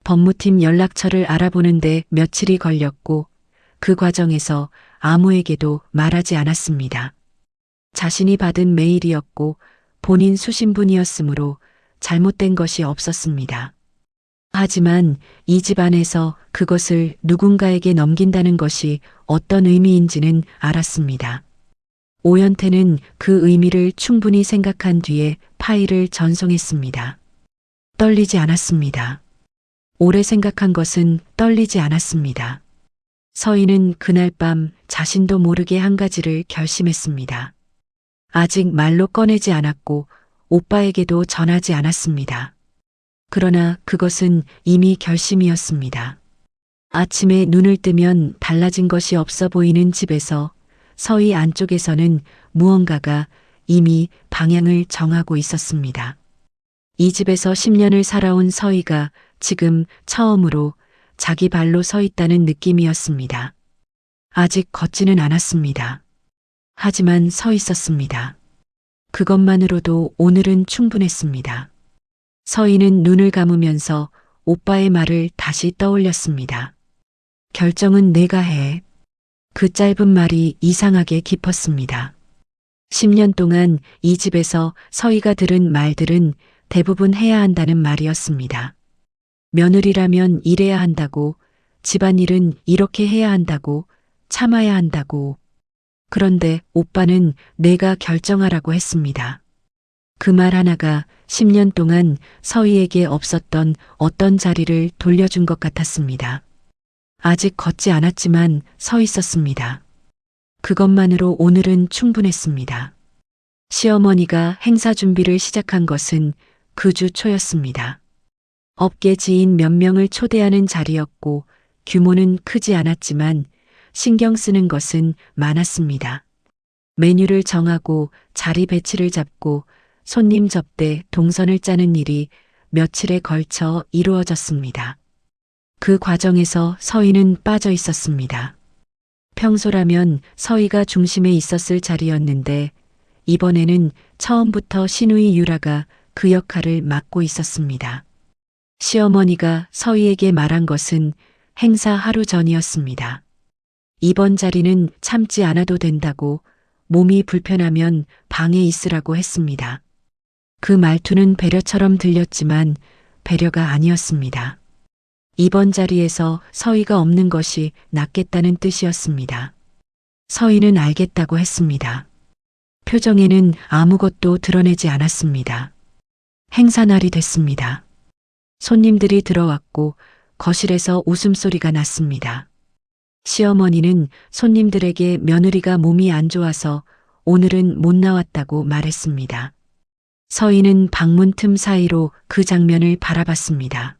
법무팀 연락처를 알아보는데 며칠이 걸렸고 그 과정에서 아무에게도 말하지 않았습니다. 자신이 받은 메일이었고 본인 수신분이었으므로 잘못된 것이 없었습니다. 하지만 이 집안에서 그것을 누군가에게 넘긴다는 것이 어떤 의미인지는 알았습니다. 오연태는 그 의미를 충분히 생각한 뒤에 파일을 전송했습니다. 떨리지 않았습니다. 오래 생각한 것은 떨리지 않았습니다. 서희는 그날 밤 자신도 모르게 한 가지를 결심했습니다. 아직 말로 꺼내지 않았고 오빠에게도 전하지 않았습니다. 그러나 그것은 이미 결심이었습니다. 아침에 눈을 뜨면 달라진 것이 없어 보이는 집에서 서희 안쪽에서는 무언가가 이미 방향을 정하고 있었습니다. 이 집에서 10년을 살아온 서희가 지금 처음으로 자기 발로 서 있다는 느낌이었습니다. 아직 걷지는 않았습니다. 하지만 서 있었습니다. 그것만으로도 오늘은 충분했습니다. 서희는 눈을 감으면서 오빠의 말을 다시 떠올렸습니다. 결정은 내가 해. 그 짧은 말이 이상하게 깊었습니다. 10년 동안 이 집에서 서희가 들은 말들은 대부분 해야 한다는 말이었습니다. 며느리라면 이래야 한다고, 집안일은 이렇게 해야 한다고, 참아야 한다고. 그런데 오빠는 내가 결정하라고 했습니다. 그 말 하나가 10년 동안 서희에게 없었던 어떤 자리를 돌려준 것 같았습니다. 아직 걷지 않았지만 서 있었습니다. 그것만으로 오늘은 충분했습니다. 시어머니가 행사 준비를 시작한 것은 그 주 초였습니다. 업계 지인 몇 명을 초대하는 자리였고 규모는 크지 않았지만 신경 쓰는 것은 많았습니다. 메뉴를 정하고 자리 배치를 잡고 손님 접대 동선을 짜는 일이 며칠에 걸쳐 이루어졌습니다. 그 과정에서 서희는 빠져 있었습니다. 평소라면 서희가 중심에 있었을 자리였는데 이번에는 처음부터 시누이 유라가 그 역할을 맡고 있었습니다. 시어머니가 서희에게 말한 것은 행사 하루 전이었습니다. 이번 자리는 참지 않아도 된다고, 몸이 불편하면 방에 있으라고 했습니다. 그 말투는 배려처럼 들렸지만 배려가 아니었습니다. 이번 자리에서 서희가 없는 것이 낫겠다는 뜻이었습니다. 서희는 알겠다고 했습니다. 표정에는 아무것도 드러내지 않았습니다. 행사 날이 됐습니다. 손님들이 들어왔고 거실에서 웃음소리가 났습니다. 시어머니는 손님들에게 며느리가 몸이 안 좋아서 오늘은 못 나왔다고 말했습니다. 서희는 방문 틈 사이로 그 장면을 바라봤습니다.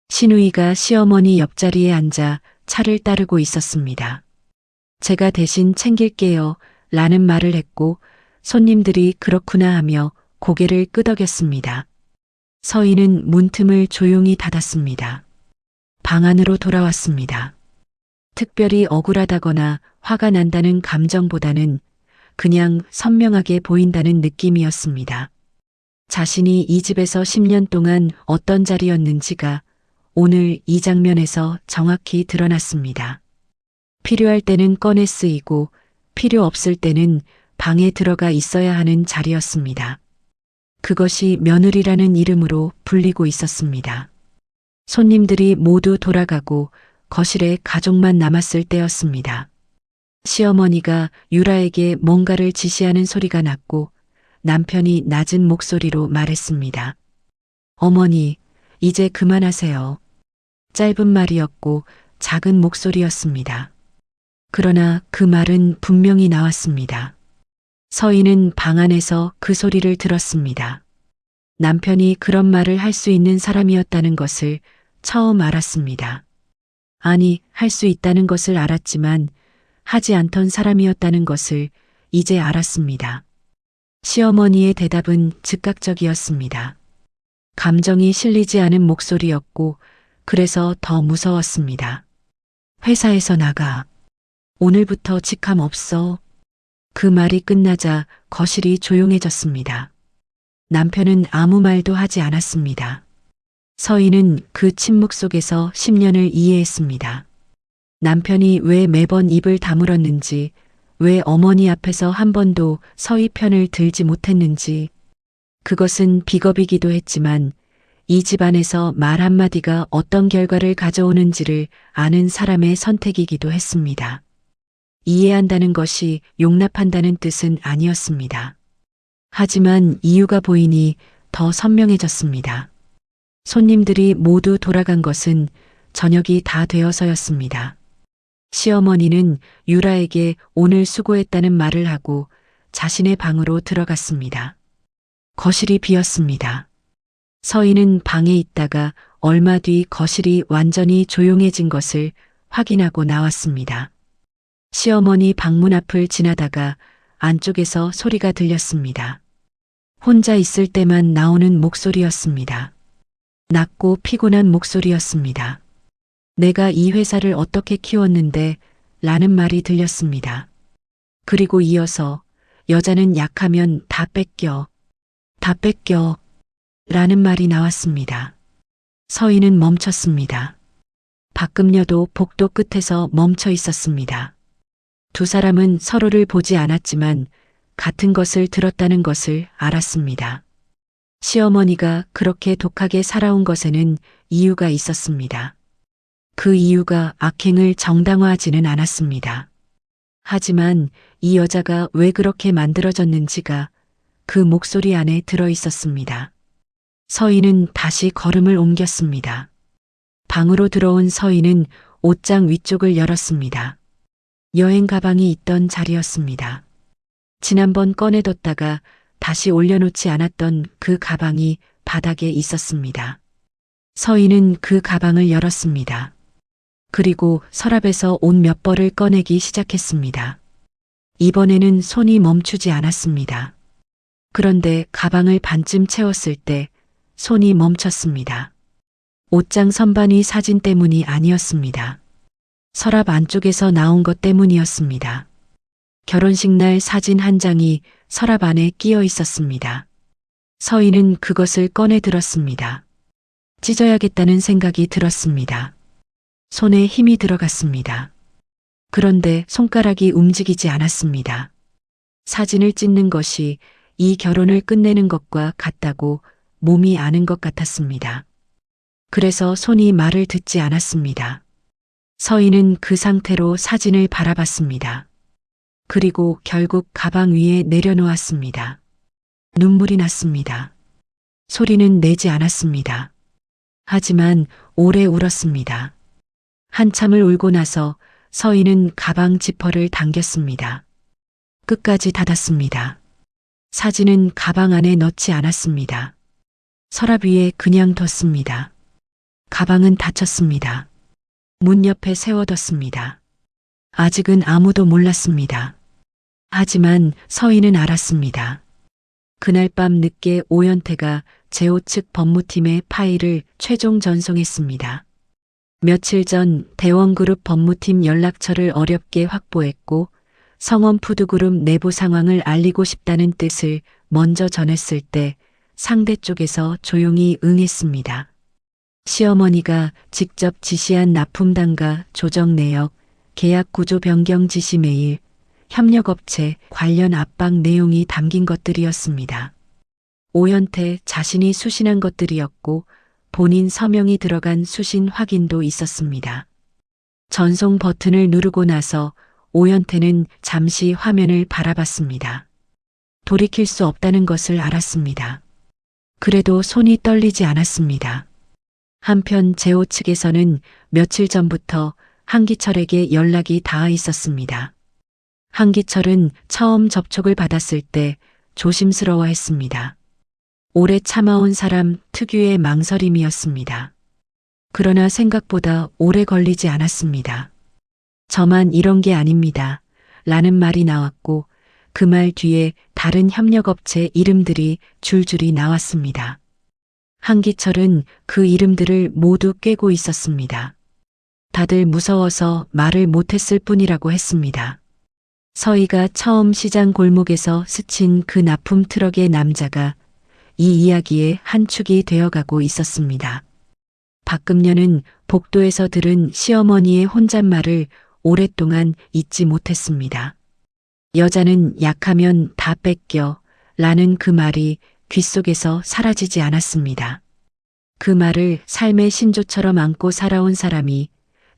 시누이가 시어머니 옆자리에 앉아 차를 따르고 있었습니다. 제가 대신 챙길게요 라는 말을 했고 손님들이 그렇구나 하며 고개를 끄덕였습니다. 서희는 문틈을 조용히 닫았습니다. 방 안으로 돌아왔습니다. 특별히 억울하다거나 화가 난다는 감정보다는 그냥 선명하게 보인다는 느낌이었습니다. 자신이 이 집에서 10년 동안 어떤 자리였는지가 오늘 이 장면에서 정확히 드러났습니다. 필요할 때는 꺼내 쓰이고 필요 없을 때는 방에 들어가 있어야 하는 자리였습니다. 그것이 며느리라는 이름으로 불리고 있었습니다. 손님들이 모두 돌아가고 거실에 가족만 남았을 때였습니다. 시어머니가 유라에게 뭔가를 지시하는 소리가 났고 남편이 낮은 목소리로 말했습니다. 어머니, 이제 그만하세요. 짧은 말이었고 작은 목소리였습니다. 그러나 그 말은 분명히 나왔습니다. 서희는 방 안에서 그 소리를 들었습니다. 남편이 그런 말을 할 수 있는 사람이었다는 것을 처음 알았습니다. 아니, 할 수 있다는 것을 알았지만 하지 않던 사람이었다는 것을 이제 알았습니다. 시어머니의 대답은 즉각적이었습니다. 감정이 실리지 않은 목소리였고 그래서 더 무서웠습니다. 회사에서 나가. 오늘부터 직함 없어. 그 말이 끝나자 거실이 조용해졌습니다. 남편은 아무 말도 하지 않았습니다. 서희는 그 침묵 속에서 10년을 이해했습니다. 남편이 왜 매번 입을 다물었는지, 왜 어머니 앞에서 한 번도 서희 편을 들지 못했는지, 그것은 비겁이기도 했지만 이 집안에서 말 한마디가 어떤 결과를 가져오는지를 아는 사람의 선택이기도 했습니다. 이해한다는 것이 용납한다는 뜻은 아니었습니다. 하지만 이유가 보이니 더 선명해졌습니다. 손님들이 모두 돌아간 것은 저녁이 다 되어서였습니다. 시어머니는 유라에게 오늘 수고했다는 말을 하고 자신의 방으로 들어갔습니다. 거실이 비었습니다. 서희는 방에 있다가 얼마 뒤 거실이 완전히 조용해진 것을 확인하고 나왔습니다. 시어머니 방문 앞을 지나다가 안쪽에서 소리가 들렸습니다. 혼자 있을 때만 나오는 목소리였습니다. 낮고 피곤한 목소리였습니다. 내가 이 회사를 어떻게 키웠는데 라는 말이 들렸습니다. 그리고 이어서 여자는 약하면 다 뺏겨 라는 말이 나왔습니다. 서희는 멈췄습니다. 박금녀도 복도 끝에서 멈춰 있었습니다. 두 사람은 서로를 보지 않았지만 같은 것을 들었다는 것을 알았습니다. 시어머니가 그렇게 독하게 살아온 것에는 이유가 있었습니다. 그 이유가 악행을 정당화하지는 않았습니다. 하지만 이 여자가 왜 그렇게 만들어졌는지가 그 목소리 안에 들어 있었습니다. 서희는 다시 걸음을 옮겼습니다. 방으로 들어온 서희는 옷장 위쪽을 열었습니다. 여행 가방이 있던 자리였습니다. 지난번 꺼내뒀다가 다시 올려놓지 않았던 그 가방이 바닥에 있었습니다. 서희는 그 가방을 열었습니다. 그리고 서랍에서 옷 몇 벌을 꺼내기 시작했습니다. 이번에는 손이 멈추지 않았습니다. 그런데 가방을 반쯤 채웠을 때 손이 멈췄습니다. 옷장 선반이 사진 때문이 아니었습니다. 서랍 안쪽에서 나온 것 때문이었습니다. 결혼식 날 사진 한 장이 서랍 안에 끼어 있었습니다. 서희는 그것을 꺼내 들었습니다. 찢어야겠다는 생각이 들었습니다. 손에 힘이 들어갔습니다. 그런데 손가락이 움직이지 않았습니다. 사진을 찢는 것이 이 결혼을 끝내는 것과 같다고 몸이 아는 것 같았습니다. 그래서 손이 말을 듣지 않았습니다. 서희는 그 상태로 사진을 바라봤습니다. 그리고 결국 가방 위에 내려놓았습니다. 눈물이 났습니다. 소리는 내지 않았습니다. 하지만 오래 울었습니다. 한참을 울고 나서 서희는 가방 지퍼를 당겼습니다. 끝까지 닫았습니다. 사진은 가방 안에 넣지 않았습니다. 서랍 위에 그냥 뒀습니다. 가방은 닫혔습니다. 문 옆에 세워뒀습니다. 아직은 아무도 몰랐습니다. 하지만 서희는 알았습니다. 그날 밤 늦게 오연태가 제오 측 법무팀의 파일을 최종 전송했습니다. 며칠 전 대원그룹 법무팀 연락처를 어렵게 확보했고 성원푸드그룹 내부 상황을 알리고 싶다는 뜻을 먼저 전했을 때 상대 쪽에서 조용히 응했습니다. 시어머니가 직접 지시한 납품단가 조정 내역, 계약 구조 변경 지시 메일, 협력업체 관련 압박 내용이 담긴 것들이었습니다. 오연태 자신이 수신한 것들이었고 본인 서명이 들어간 수신 확인도 있었습니다. 전송 버튼을 누르고 나서 오연태는 잠시 화면을 바라봤습니다. 돌이킬 수 없다는 것을 알았습니다. 그래도 손이 떨리지 않았습니다. 한편 재호 측에서는 며칠 전부터 한기철에게 연락이 닿아 있었습니다. 한기철은 처음 접촉을 받았을 때 조심스러워했습니다. 오래 참아온 사람 특유의 망설임이었습니다. 그러나 생각보다 오래 걸리지 않았습니다. 저만 이런 게 아닙니다. 라는 말이 나왔고 그 말 뒤에 다른 협력업체 이름들이 줄줄이 나왔습니다. 한기철은 그 이름들을 모두 꿰고 있었습니다. 다들 무서워서 말을 못했을 뿐이라고 했습니다. 서희가 처음 시장 골목에서 스친 그 납품 트럭의 남자가 이 이야기의 한 축이 되어가고 있었습니다. 박금녀는 복도에서 들은 시어머니의 혼잣말을 오랫동안 잊지 못했습니다. 여자는 약하면 다 뺏겨 라는 그 말이 귓속에서 사라지지 않았습니다. 그 말을 삶의 신조처럼 안고 살아온 사람이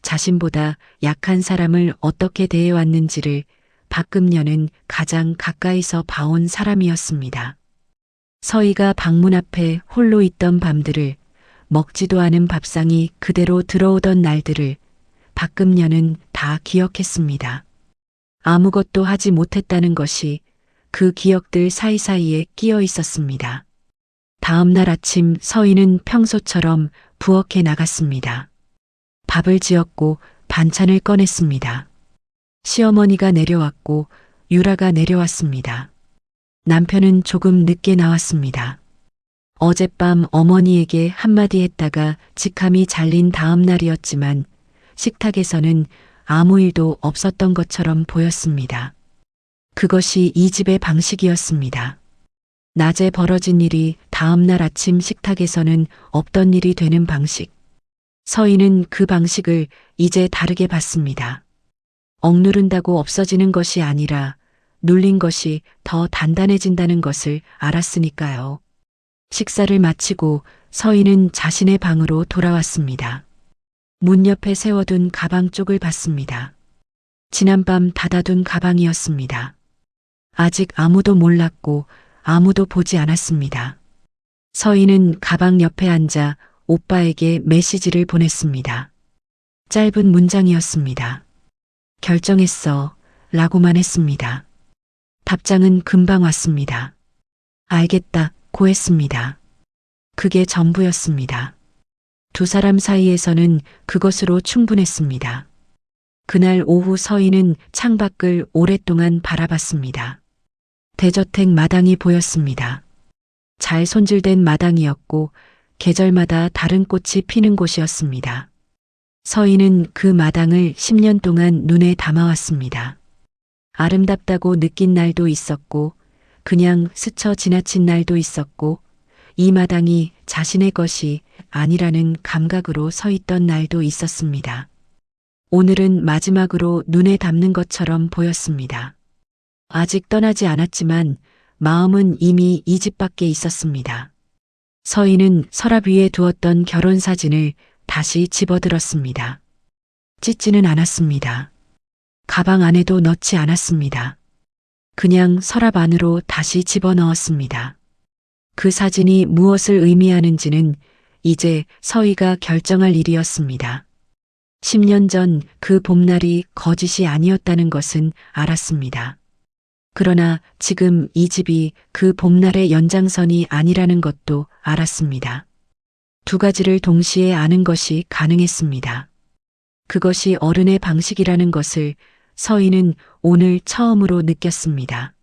자신보다 약한 사람을 어떻게 대해왔는지를 박금녀는 가장 가까이서 봐온 사람이었습니다. 서희가 방문 앞에 홀로 있던 밤들을, 먹지도 않은 밥상이 그대로 들어오던 날들을 박금녀는 다 기억했습니다. 아무것도 하지 못했다는 것이 그 기억들 사이사이에 끼어 있었습니다. 다음 날 아침 서희는 평소처럼 부엌에 나갔습니다. 밥을 지었고 반찬을 꺼냈습니다. 시어머니가 내려왔고 유라가 내려왔습니다. 남편은 조금 늦게 나왔습니다. 어젯밤 어머니에게 한마디 했다가 직함이 잘린 다음 날이었지만 식탁에서는 아무 일도 없었던 것처럼 보였습니다. 그것이 이 집의 방식이었습니다. 낮에 벌어진 일이 다음 날 아침 식탁에서는 없던 일이 되는 방식. 서희는 그 방식을 이제 다르게 봤습니다. 억누른다고 없어지는 것이 아니라 눌린 것이 더 단단해진다는 것을 알았으니까요. 식사를 마치고 서희는 자신의 방으로 돌아왔습니다. 문 옆에 세워둔 가방 쪽을 봤습니다. 지난밤 닫아둔 가방이었습니다. 아직 아무도 몰랐고 아무도 보지 않았습니다. 서희는 가방 옆에 앉아 오빠에게 메시지를 보냈습니다. 짧은 문장이었습니다. 결정했어 라고만 했습니다. 답장은 금방 왔습니다. 알겠다 고 했습니다. 그게 전부였습니다. 두 사람 사이에서는 그것으로 충분했습니다. 그날 오후 서희는 창밖을 오랫동안 바라봤습니다. 대저택 마당이 보였습니다. 잘 손질된 마당이었고 계절마다 다른 꽃이 피는 곳이었습니다. 서희는 그 마당을 10년 동안 눈에 담아왔습니다. 아름답다고 느낀 날도 있었고 그냥 스쳐 지나친 날도 있었고 이 마당이 자신의 것이 아니라는 감각으로 서 있던 날도 있었습니다. 오늘은 마지막으로 눈에 담는 것처럼 보였습니다. 아직 떠나지 않았지만 마음은 이미 이 집 밖에 있었습니다. 서희는 서랍 위에 두었던 결혼 사진을 다시 집어들었습니다. 찢지는 않았습니다. 가방 안에도 넣지 않았습니다. 그냥 서랍 안으로 다시 집어넣었습니다. 그 사진이 무엇을 의미하는지는 이제 서희가 결정할 일이었습니다. 10년 전 그 봄날이 거짓이 아니었다는 것은 알았습니다. 그러나 지금 이 집이 그 봄날의 연장선이 아니라는 것도 알았습니다. 두 가지를 동시에 아는 것이 가능했습니다. 그것이 어른의 방식이라는 것을 서희는 오늘 처음으로 느꼈습니다.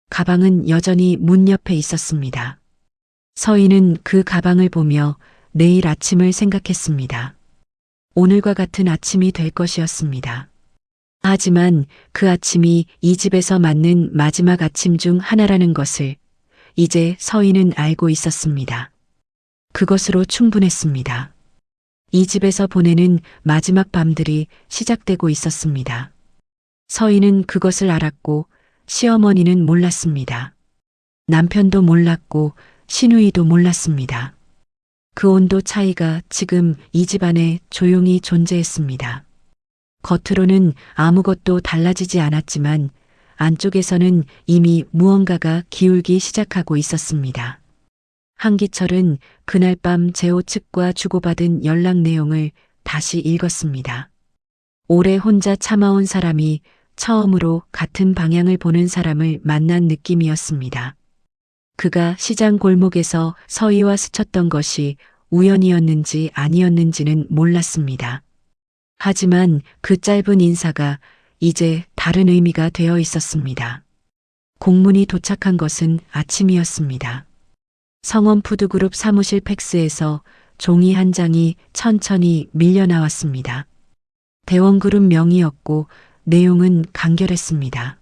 가방은 여전히 문 옆에 있었습니다. 서희는 그 가방을 보며 내일 아침을 생각했습니다. 오늘과 같은 아침이 될 것이었습니다. 하지만 그 아침이 이 집에서 맞는 마지막 아침 중 하나라는 것을 이제 서희는 알고 있었습니다. 그것으로 충분했습니다. 이 집에서 보내는 마지막 밤들이 시작되고 있었습니다. 서희는 그것을 알았고 시어머니는 몰랐습니다. 남편도 몰랐고 시누이도 몰랐습니다. 그 온도 차이가 지금 이 집안에 조용히 존재했습니다. 겉으로는 아무것도 달라지지 않았지만 안쪽에서는 이미 무언가가 기울기 시작하고 있었습니다. 한기철은 그날 밤 재호 측과 주고받은 연락 내용을 다시 읽었습니다. 오래 혼자 참아온 사람이 처음으로 같은 방향을 보는 사람을 만난 느낌이었습니다. 그가 시장 골목에서 서희와 스쳤던 것이 우연이었는지 아니었는지는 몰랐습니다. 하지만 그 짧은 인사가 이제 다른 의미가 되어 있었습니다. 공문이 도착한 것은 아침이었습니다. 성원 푸드그룹 사무실 팩스에서 종이 한 장이 천천히 밀려 나왔습니다. 대원그룹 명의였고 내용은 간결했습니다.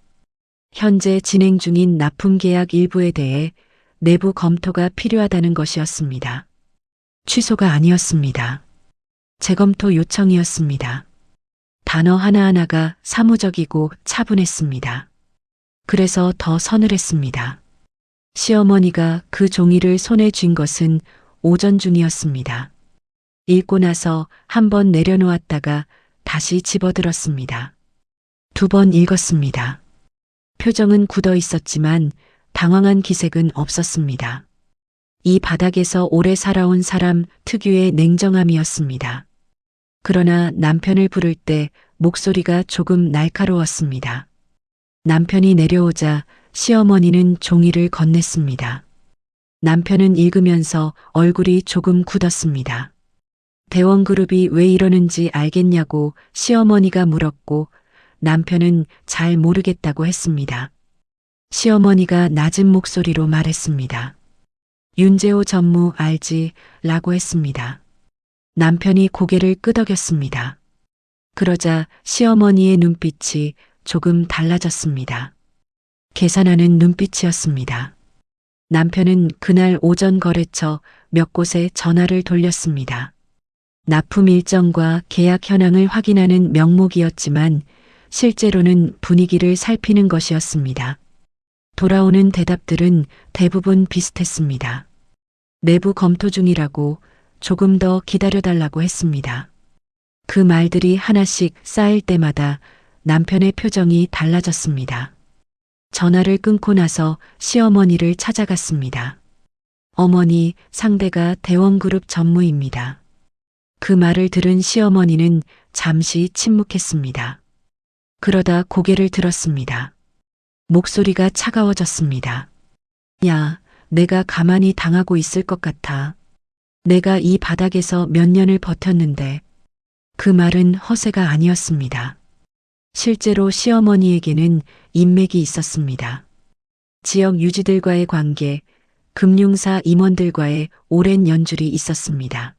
현재 진행 중인 납품 계약 일부에 대해 내부 검토가 필요하다는 것이었습니다. 취소가 아니었습니다. 재검토 요청이었습니다. 단어 하나하나가 사무적이고 차분했습니다. 그래서 더 서늘했습니다. 시어머니가 그 종이를 손에 쥔 것은 오전 중이었습니다. 읽고 나서 한 번 내려놓았다가 다시 집어들었습니다. 2번 읽었습니다. 표정은 굳어 있었지만 당황한 기색은 없었습니다. 이 바닥에서 오래 살아온 사람 특유의 냉정함이었습니다. 그러나 남편을 부를 때 목소리가 조금 날카로웠습니다. 남편이 내려오자 시어머니는 종이를 건넸습니다. 남편은 읽으면서 얼굴이 조금 굳었습니다. 대원그룹이 왜 이러는지 알겠냐고 시어머니가 물었고 남편은 잘 모르겠다고 했습니다. 시어머니가 낮은 목소리로 말했습니다. 윤재호 전무 알지? 라고 했습니다. 남편이 고개를 끄덕였습니다. 그러자 시어머니의 눈빛이 조금 달라졌습니다. 계산하는 눈빛이었습니다. 남편은 그날 오전 거래처 몇 곳에 전화를 돌렸습니다. 납품 일정과 계약 현황을 확인하는 명목이었지만 실제로는 분위기를 살피는 것이었습니다. 돌아오는 대답들은 대부분 비슷했습니다. 내부 검토 중이라고 조금 더 기다려달라고 했습니다. 그 말들이 하나씩 쌓일 때마다 남편의 표정이 달라졌습니다. 전화를 끊고 나서 시어머니를 찾아갔습니다. 어머니, 상대가 대원그룹 전무입니다. 그 말을 들은 시어머니는 잠시 침묵했습니다. 그러다 고개를 들었습니다. 목소리가 차가워졌습니다. 야, 내가 가만히 당하고 있을 것 같아. 내가 이 바닥에서 몇 년을 버텼는데. 그 말은 허세가 아니었습니다. 실제로 시어머니에게는 인맥이 있었습니다. 지역 유지들과의 관계, 금융사 임원들과의 오랜 연줄이 있었습니다.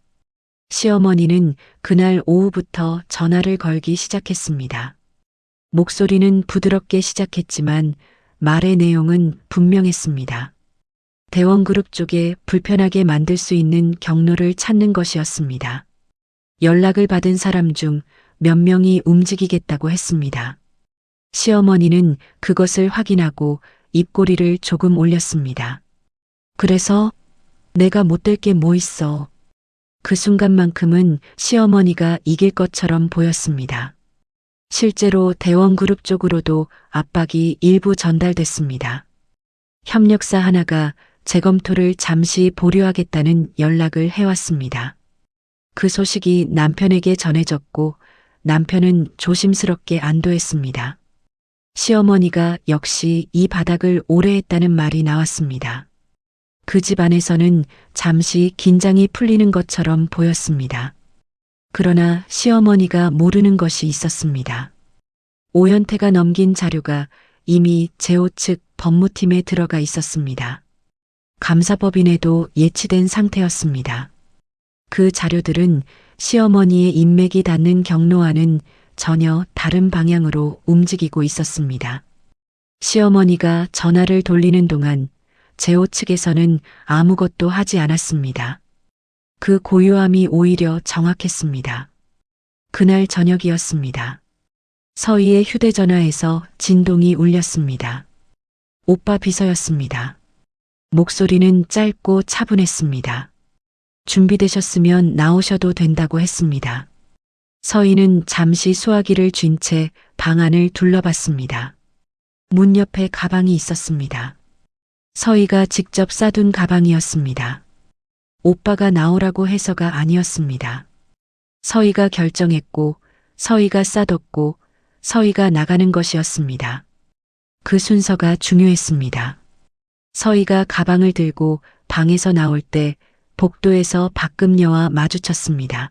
시어머니는 그날 오후부터 전화를 걸기 시작했습니다. 목소리는 부드럽게 시작했지만 말의 내용은 분명했습니다. 대원그룹 쪽에 불편하게 만들 수 있는 경로를 찾는 것이었습니다. 연락을 받은 사람 중 몇 명이 움직이겠다고 했습니다. 시어머니는 그것을 확인하고 입꼬리를 조금 올렸습니다. 그래서 내가 못될 게 뭐 있어. 그 순간만큼은 시어머니가 이길 것처럼 보였습니다. 실제로 대원그룹 쪽으로도 압박이 일부 전달됐습니다. 협력사 하나가 재검토를 잠시 보류하겠다는 연락을 해왔습니다. 그 소식이 남편에게 전해졌고 남편은 조심스럽게 안도했습니다. 시어머니가 역시 이 바닥을 오래 했다는 말이 나왔습니다. 그 집안에서는 잠시 긴장이 풀리는 것처럼 보였습니다. 그러나 시어머니가 모르는 것이 있었습니다. 오현태가 넘긴 자료가 이미 재호 측 법무팀에 들어가 있었습니다. 감사법인에도 예치된 상태였습니다. 그 자료들은 시어머니의 인맥이 닿는 경로와는 전혀 다른 방향으로 움직이고 있었습니다. 시어머니가 전화를 돌리는 동안 재호 측에서는 아무것도 하지 않았습니다. 그 고요함이 오히려 정확했습니다. 그날 저녁이었습니다. 서희의 휴대전화에서 진동이 울렸습니다. 오빠 비서였습니다. 목소리는 짧고 차분했습니다. 준비되셨으면 나오셔도 된다고 했습니다. 서희는 잠시 수화기를 쥔 채 방 안을 둘러봤습니다. 문 옆에 가방이 있었습니다. 서희가 직접 싸둔 가방이었습니다. 오빠가 나오라고 해서가 아니었습니다. 서희가 결정했고, 서희가 싸뒀고, 서희가 나가는 것이었습니다. 그 순서가 중요했습니다. 서희가 가방을 들고 방에서 나올 때 복도에서 박금녀와 마주쳤습니다.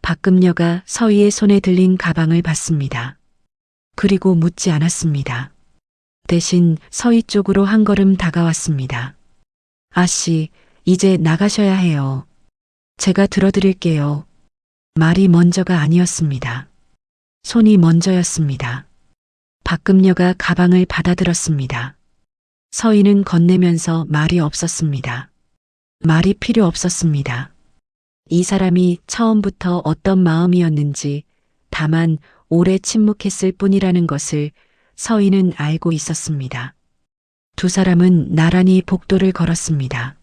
박금녀가 서희의 손에 들린 가방을 봤습니다. 그리고 묻지 않았습니다. 대신 서희 쪽으로 한 걸음 다가왔습니다. 아씨, 이제 나가셔야 해요. 제가 들어드릴게요. 말이 먼저가 아니었습니다. 손이 먼저였습니다. 박금녀가 가방을 받아들었습니다. 서희는 건네면서 말이 없었습니다. 말이 필요 없었습니다. 이 사람이 처음부터 어떤 마음이었는지 다만 오래 침묵했을 뿐이라는 것을 서희는 알고 있었습니다. 두 사람은 나란히 복도를 걸었습니다.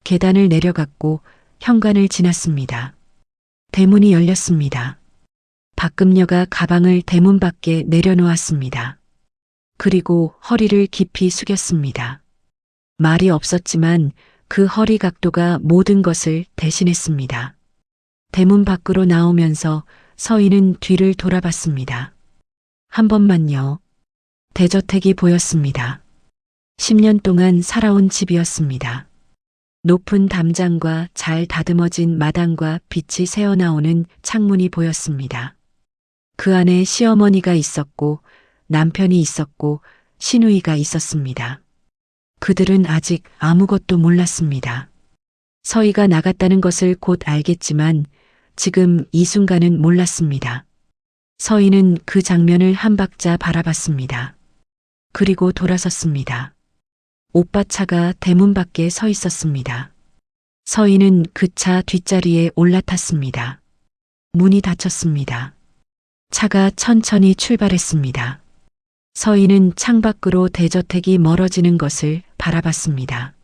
계단을 내려갔고 현관을 지났습니다. 대문이 열렸습니다. 박금녀가 가방을 대문 밖에 내려놓았습니다. 그리고 허리를 깊이 숙였습니다. 말이 없었지만 그 허리 각도가 모든 것을 대신했습니다. 대문 밖으로 나오면서 서희는 뒤를 돌아봤습니다. 한 번만요. 대저택이 보였습니다. 10년 동안 살아온 집이었습니다. 높은 담장과 잘 다듬어진 마당과 빛이 새어나오는 창문이 보였습니다. 그 안에 시어머니가 있었고 남편이 있었고 시누이가 있었습니다. 그들은 아직 아무것도 몰랐습니다. 서희가 나갔다는 것을 곧 알겠지만 지금 이 순간은 몰랐습니다. 서희는 그 장면을 한 박자 바라봤습니다. 그리고 돌아섰습니다. 오빠 차가 대문 밖에 서 있었습니다. 서희는 그 차 뒷자리에 올라탔습니다. 문이 닫혔습니다. 차가 천천히 출발했습니다. 서희는 창밖으로 대저택이 멀어지는 것을 바라봤습니다.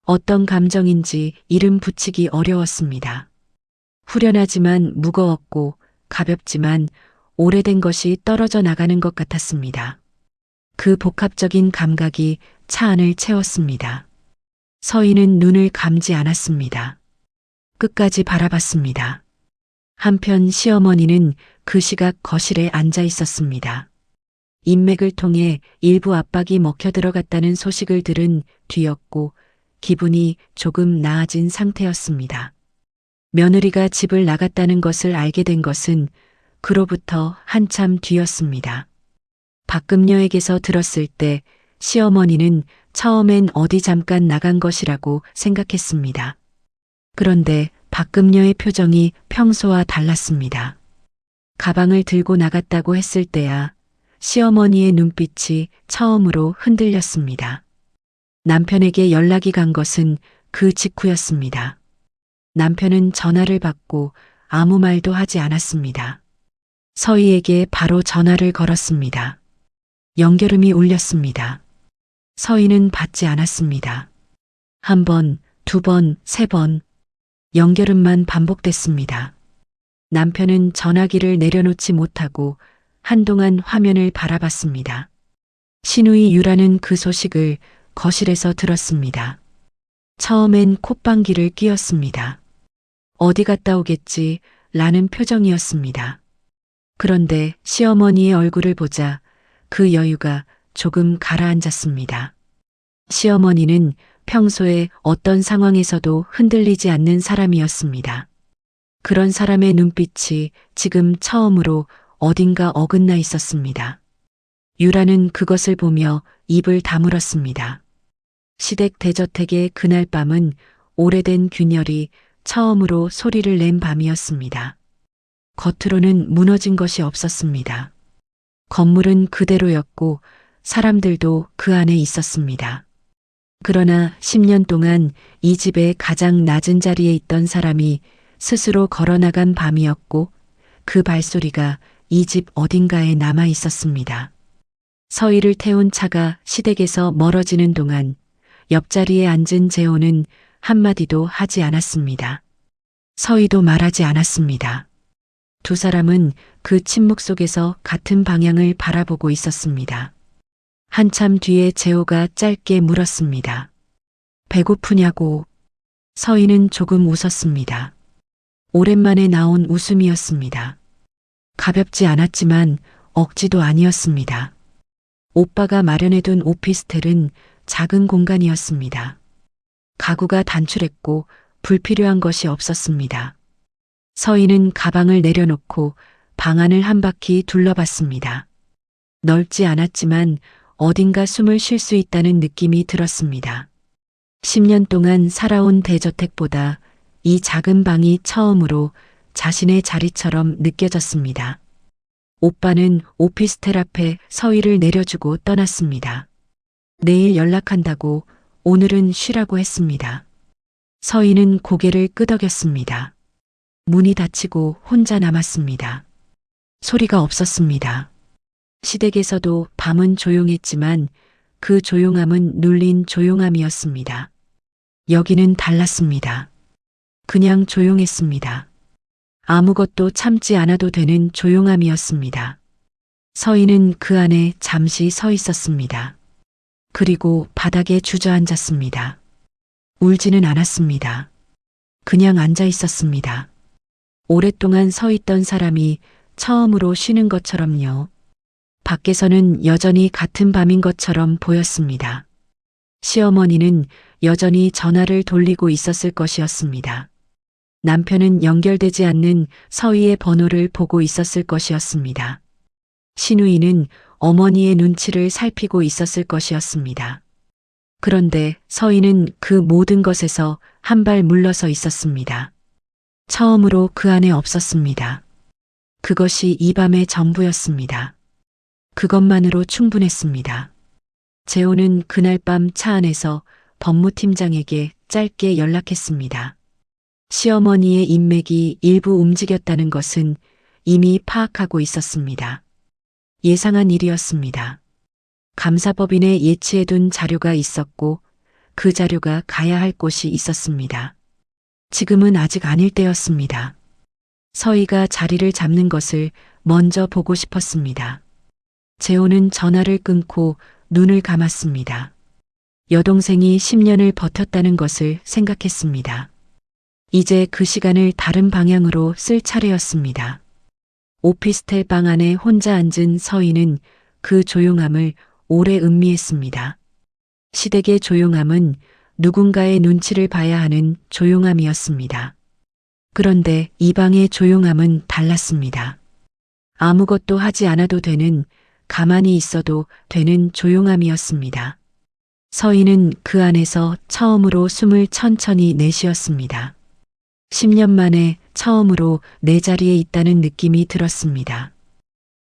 어떤 감정인지 이름 붙이기 어려웠습니다. 후련하지만 무거웠고 가볍지만 오래된 것이 떨어져 나가는 것 같았습니다. 그 복합적인 감각이 차 안을 채웠습니다. 서희는 눈을 감지 않았습니다. 끝까지 바라봤습니다. 한편 시어머니는 그 시각 거실에 앉아 있었습니다. 인맥을 통해 일부 압박이 먹혀 들어갔다는 소식을 들은 뒤였고 기분이 조금 나아진 상태였습니다. 며느리가 집을 나갔다는 것을 알게 된 것은 그로부터 한참 뒤였습니다. 박금녀에게서 들었을 때 시어머니는 처음엔 어디 잠깐 나간 것이라고 생각했습니다. 그런데 박금녀의 표정이 평소와 달랐습니다. 가방을 들고 나갔다고 했을 때야 시어머니의 눈빛이 처음으로 흔들렸습니다. 남편에게 연락이 간 것은 그 직후였습니다. 남편은 전화를 받고 아무 말도 하지 않았습니다. 서희에게 바로 전화를 걸었습니다. 연결음이 울렸습니다. 서희는 받지 않았습니다. 한 번, 두 번, 세 번. 연결음만 반복됐습니다. 남편은 전화기를 내려놓지 못하고 한동안 화면을 바라봤습니다. 시누이 유라는 그 소식을 거실에서 들었습니다. 처음엔 콧방귀를 뀌었습니다. 어디 갔다 오겠지 라는 표정이었습니다. 그런데 시어머니의 얼굴을 보자 그 여유가 조금 가라앉았습니다. 시어머니는 평소에 어떤 상황에서도 흔들리지 않는 사람이었습니다. 그런 사람의 눈빛이 지금 처음으로 어딘가 어긋나 있었습니다. 유라는 그것을 보며 입을 다물었습니다. 시댁 대저택의 그날 밤은 오래된 균열이 처음으로 소리를 낸 밤이었습니다. 겉으로는 무너진 것이 없었습니다. 건물은 그대로였고 사람들도 그 안에 있었습니다. 그러나 10년 동안 이 집의 가장 낮은 자리에 있던 사람이 스스로 걸어나간 밤이었고 그 발소리가 이 집 어딘가에 남아 있었습니다. 서희를 태운 차가 시댁에서 멀어지는 동안 옆자리에 앉은 재호는 한마디도 하지 않았습니다. 서희도 말하지 않았습니다. 두 사람은 그 침묵 속에서 같은 방향을 바라보고 있었습니다. 한참 뒤에 재호가 짧게 물었습니다. 배고프냐고. 서희는 조금 웃었습니다. 오랜만에 나온 웃음이었습니다. 가볍지 않았지만 억지도 아니었습니다. 오빠가 마련해둔 오피스텔은 작은 공간이었습니다. 가구가 단출했고 불필요한 것이 없었습니다. 서희는 가방을 내려놓고 방 안을 한 바퀴 둘러봤습니다. 넓지 않았지만 어딘가 숨을 쉴 수 있다는 느낌이 들었습니다. 10년 동안 살아온 대저택보다 이 작은 방이 처음으로 자신의 자리처럼 느껴졌습니다. 오빠는 오피스텔 앞에 서희를 내려주고 떠났습니다. 내일 연락한다고 오늘은 쉬라고 했습니다. 서희는 고개를 끄덕였습니다. 문이 닫히고 혼자 남았습니다. 소리가 없었습니다. 시댁에서도 밤은 조용했지만 그 조용함은 눌린 조용함이었습니다. 여기는 달랐습니다. 그냥 조용했습니다. 아무것도 참지 않아도 되는 조용함이었습니다. 서희는 그 안에 잠시 서 있었습니다. 그리고 바닥에 주저앉았습니다. 울지는 않았습니다. 그냥 앉아 있었습니다. 오랫동안 서 있던 사람이 처음으로 쉬는 것처럼요. 밖에서는 여전히 같은 밤인 것처럼 보였습니다. 시어머니는 여전히 전화를 돌리고 있었을 것이었습니다. 남편은 연결되지 않는 서희의 번호를 보고 있었을 것이었습니다. 신우이는 어머니의 눈치를 살피고 있었을 것이었습니다. 그런데 서희는 그 모든 것에서 한 발 물러서 있었습니다. 처음으로 그 안에 없었습니다. 그것이 이 밤의 전부였습니다. 그것만으로 충분했습니다. 재호는 그날 밤 차 안에서 법무팀장에게 짧게 연락했습니다. 시어머니의 인맥이 일부 움직였다는 것은 이미 파악하고 있었습니다. 예상한 일이었습니다. 감사법인에 예치해둔 자료가 있었고 그 자료가 가야 할 곳이 있었습니다. 지금은 아직 아닐 때였습니다. 서희가 자리를 잡는 것을 먼저 보고 싶었습니다. 재호는 전화를 끊고 눈을 감았습니다. 여동생이 10년을 버텼다는 것을 생각했습니다. 이제 그 시간을 다른 방향으로 쓸 차례였습니다. 오피스텔 방 안에 혼자 앉은 서희는 그 조용함을 오래 음미했습니다. 시댁의 조용함은 누군가의 눈치를 봐야 하는 조용함이었습니다. 그런데 이 방의 조용함은 달랐습니다. 아무것도 하지 않아도 되는, 가만히 있어도 되는 조용함이었습니다. 서희는 그 안에서 처음으로 숨을 천천히 내쉬었습니다. 10년 만에 처음으로 내 자리에 있다는 느낌이 들었습니다.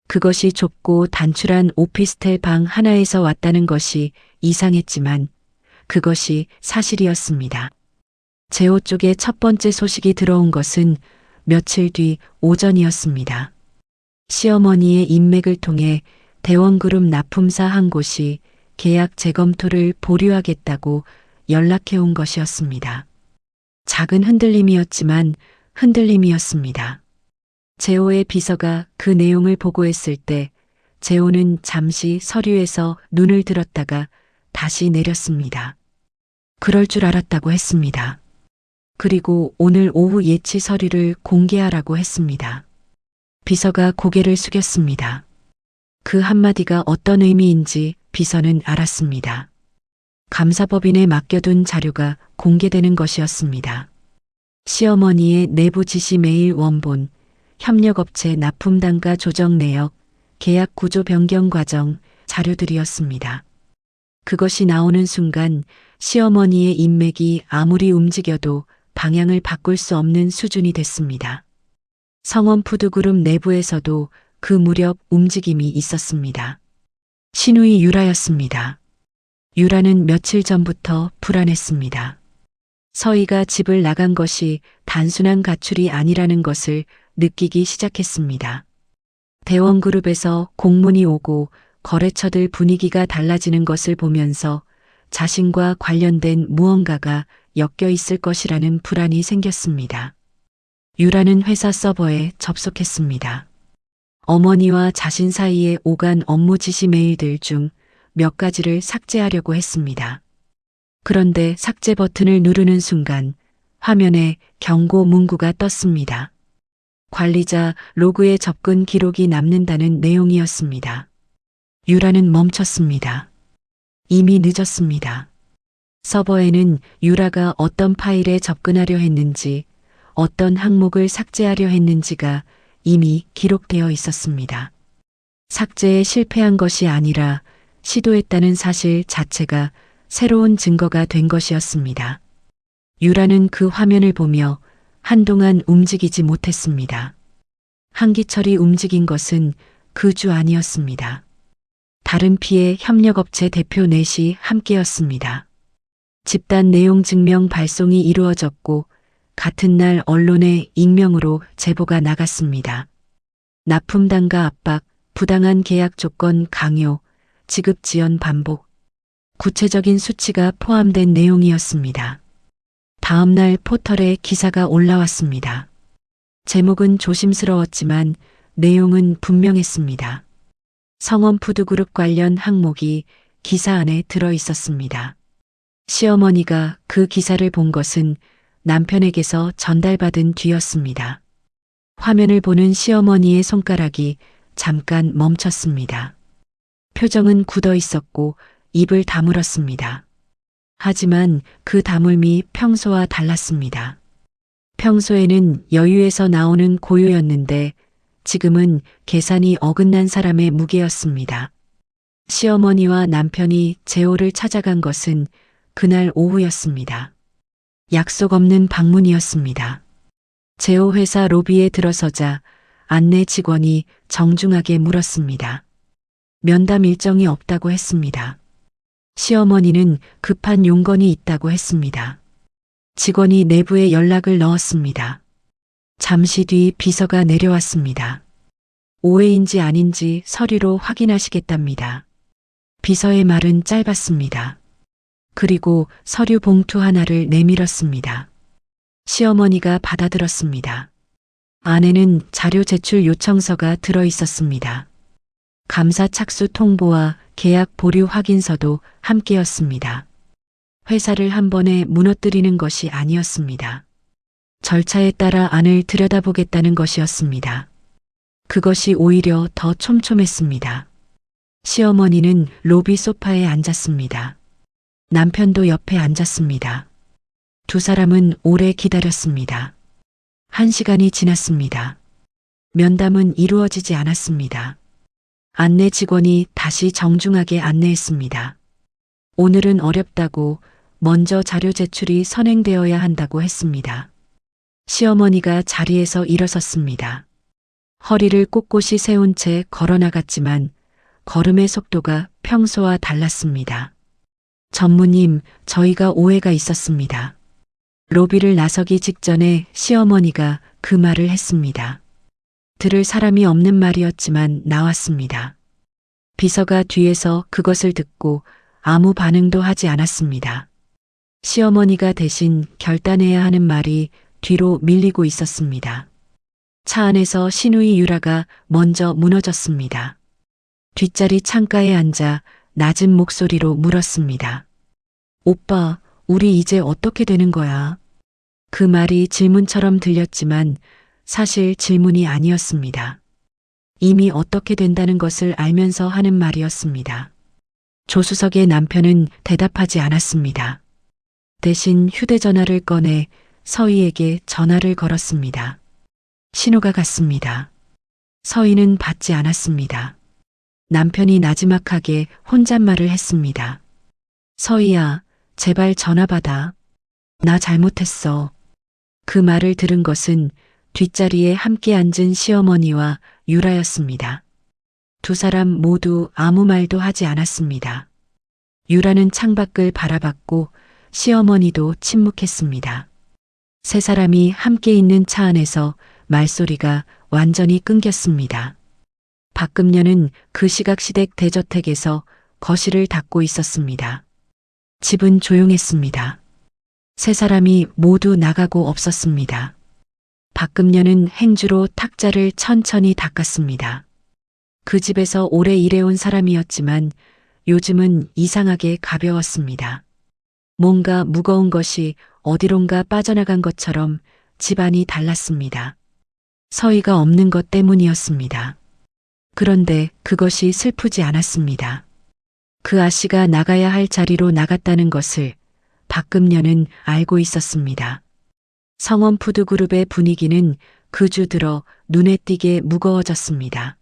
그것이 좁고 단출한 오피스텔 방 하나에서 왔다는 것이 이상했지만 그것이 사실이었습니다. 재호 쪽에 첫 번째 소식이 들어온 것은 며칠 뒤 오전이었습니다. 시어머니의 인맥을 통해 대원그룹 납품사 한 곳이 계약 재검토를 보류하겠다고 연락해 온 것이었습니다. 작은 흔들림이었지만 흔들림이었습니다. 재호의 비서가 그 내용을 보고했을 때 재호는 잠시 서류에서 눈을 들었다가 다시 내렸습니다. 그럴 줄 알았다고 했습니다. 그리고 오늘 오후 예치 서류를 공개하라고 했습니다. 비서가 고개를 숙였습니다. 그 한마디가 어떤 의미인지 비서는 알았습니다. 감사법인에 맡겨둔 자료가 공개되는 것이었습니다. 시어머니의 내부 지시 메일 원본, 협력업체 납품 단가 조정 내역, 계약 구조 변경 과정 자료들이었습니다. 그것이 나오는 순간 시어머니의 인맥이 아무리 움직여도 방향을 바꿀 수 없는 수준이 됐습니다. 성원푸드그룹 내부에서도 그 무렵 움직임이 있었습니다. 신우이 유라였습니다. 유라는 며칠 전부터 불안했습니다. 서희가 집을 나간 것이 단순한 가출이 아니라는 것을 느끼기 시작했습니다. 대원그룹에서 공문이 오고 거래처들 분위기가 달라지는 것을 보면서 자신과 관련된 무언가가 엮여 있을 것이라는 불안이 생겼습니다. 유라는 회사 서버에 접속했습니다. 어머니와 자신 사이에 오간 업무 지시 메일들 중 몇 가지를 삭제하려고 했습니다. 그런데 삭제 버튼을 누르는 순간 화면에 경고 문구가 떴습니다. 관리자 로그에 접근 기록이 남는다는 내용이었습니다. 유라는 멈췄습니다. 이미 늦었습니다. 서버에는 유라가 어떤 파일에 접근하려 했는지, 어떤 항목을 삭제하려 했는지가 이미 기록되어 있었습니다. 삭제에 실패한 것이 아니라 시도했다는 사실 자체가 새로운 증거가 된 것이었습니다. 유라는 그 화면을 보며 한동안 움직이지 못했습니다. 한기철이 움직인 것은 그 주 아니었습니다. 다른 피해 협력업체 대표 넷이 함께였습니다. 집단 내용 증명 발송이 이루어졌고 같은 날 언론에 익명으로 제보가 나갔습니다. 납품 단가 압박, 부당한 계약 조건 강요, 지급 지연 반복. 구체적인 수치가 포함된 내용이었습니다. 다음 날 포털에 기사가 올라왔습니다. 제목은 조심스러웠지만 내용은 분명했습니다. 성원 푸드그룹 관련 항목이 기사 안에 들어 있었습니다. 시어머니가 그 기사를 본 것은 남편에게서 전달받은 뒤였습니다. 화면을 보는 시어머니의 손가락이 잠깐 멈췄습니다. 표정은 굳어 있었고 입을 다물었습니다. 하지만 그 다물미 평소와 달랐습니다. 평소에는 여유에서 나오는 고요였는데 지금은 계산이 어긋난 사람의 무게였습니다. 시어머니와 남편이 재호를 찾아간 것은 그날 오후였습니다. 약속 없는 방문이었습니다. 재호 회사 로비에 들어서자 안내 직원이 정중하게 물었습니다. 면담 일정이 없다고 했습니다. 시어머니는 급한 용건이 있다고 했습니다. 직원이 내부에 연락을 넣었습니다. 잠시 뒤 비서가 내려왔습니다. 오해인지 아닌지 서류로 확인하시겠답니다. 비서의 말은 짧았습니다. 그리고 서류 봉투 하나를 내밀었습니다. 시어머니가 받아들었습니다. 안에는 자료 제출 요청서가 들어 있었습니다. 감사 착수 통보와 계약 보류 확인서도 함께였습니다. 회사를 한 번에 무너뜨리는 것이 아니었습니다. 절차에 따라 안을 들여다보겠다는 것이었습니다. 그것이 오히려 더 촘촘했습니다. 시어머니는 로비 소파에 앉았습니다. 남편도 옆에 앉았습니다. 두 사람은 오래 기다렸습니다. 1시간이 지났습니다. 면담은 이루어지지 않았습니다. 안내 직원이 다시 정중하게 안내했습니다. 오늘은 어렵다고 먼저 자료 제출이 선행되어야 한다고 했습니다. 시어머니가 자리에서 일어섰습니다. 허리를 꼿꼿이 세운 채 걸어나갔지만 걸음의 속도가 평소와 달랐습니다. 전무님, 저희가 오해가 있었습니다. 로비를 나서기 직전에 시어머니가 그 말을 했습니다. 들을 사람이 없는 말이었지만 나왔습니다. 비서가 뒤에서 그것을 듣고 아무 반응도 하지 않았습니다. 시어머니가 대신 결단해야 하는 말이 뒤로 밀리고 있었습니다. 차 안에서 신우이 유라가 먼저 무너졌습니다. 뒷자리 창가에 앉아 낮은 목소리로 물었습니다. 오빠, 우리 이제 어떻게 되는 거야? 그 말이 질문처럼 들렸지만 사실 질문이 아니었습니다. 이미 어떻게 된다는 것을 알면서 하는 말이었습니다. 조수석의 남편은 대답하지 않았습니다. 대신 휴대전화를 꺼내 서희에게 전화를 걸었습니다. 신호가 갔습니다. 서희는 받지 않았습니다. 남편이 나지막하게 혼잣말을 했습니다. 서희야, 제발 전화 받아. 나 잘못했어. 그 말을 들은 것은 뒷자리에 함께 앉은 시어머니와 유라였습니다. 두 사람 모두 아무 말도 하지 않았습니다. 유라는 창밖을 바라봤고 시어머니도 침묵했습니다. 세 사람이 함께 있는 차 안에서 말소리가 완전히 끊겼습니다. 박금녀는 그 시각 시댁 대저택에서 거실을 닦고 있었습니다. 집은 조용했습니다. 세 사람이 모두 나가고 없었습니다. 박금녀는 행주로 탁자를 천천히 닦았습니다. 그 집에서 오래 일해온 사람이었지만 요즘은 이상하게 가벼웠습니다. 뭔가 무거운 것이 어디론가 빠져나간 것처럼 집안이 달랐습니다. 서희가 없는 것 때문이었습니다. 그런데 그것이 슬프지 않았습니다. 그 아씨가 나가야 할 자리로 나갔다는 것을 박금년은 알고 있었습니다. 성원 푸드그룹의 분위기는 그 주 들어 눈에 띄게 무거워졌습니다.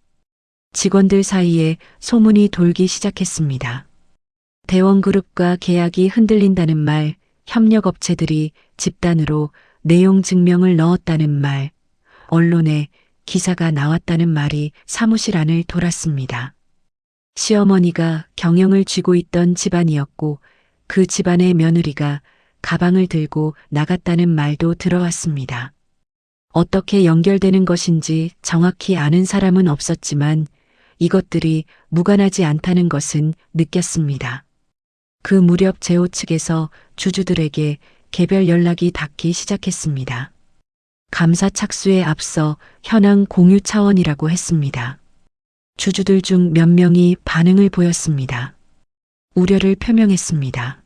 직원들 사이에 소문이 돌기 시작했습니다. 대원그룹과 계약이 흔들린다는 말, 협력업체들이 집단으로 내용 증명을 넣었다는 말, 언론에 기사가 나왔다는 말이 사무실 안을 돌았습니다. 시어머니가 경영을 쥐고 있던 집안이었고 그 집안의 며느리가 가방을 들고 나갔다는 말도 들어왔습니다. 어떻게 연결되는 것인지 정확히 아는 사람은 없었지만 이것들이 무관하지 않다는 것은 느꼈습니다. 그 무렵 제호 측에서 주주들에게 개별 연락이 닿기 시작했습니다. 감사 착수에 앞서 현황 공유 차원이라고 했습니다. 주주들 중 몇 명이 반응을 보였습니다. 우려를 표명했습니다.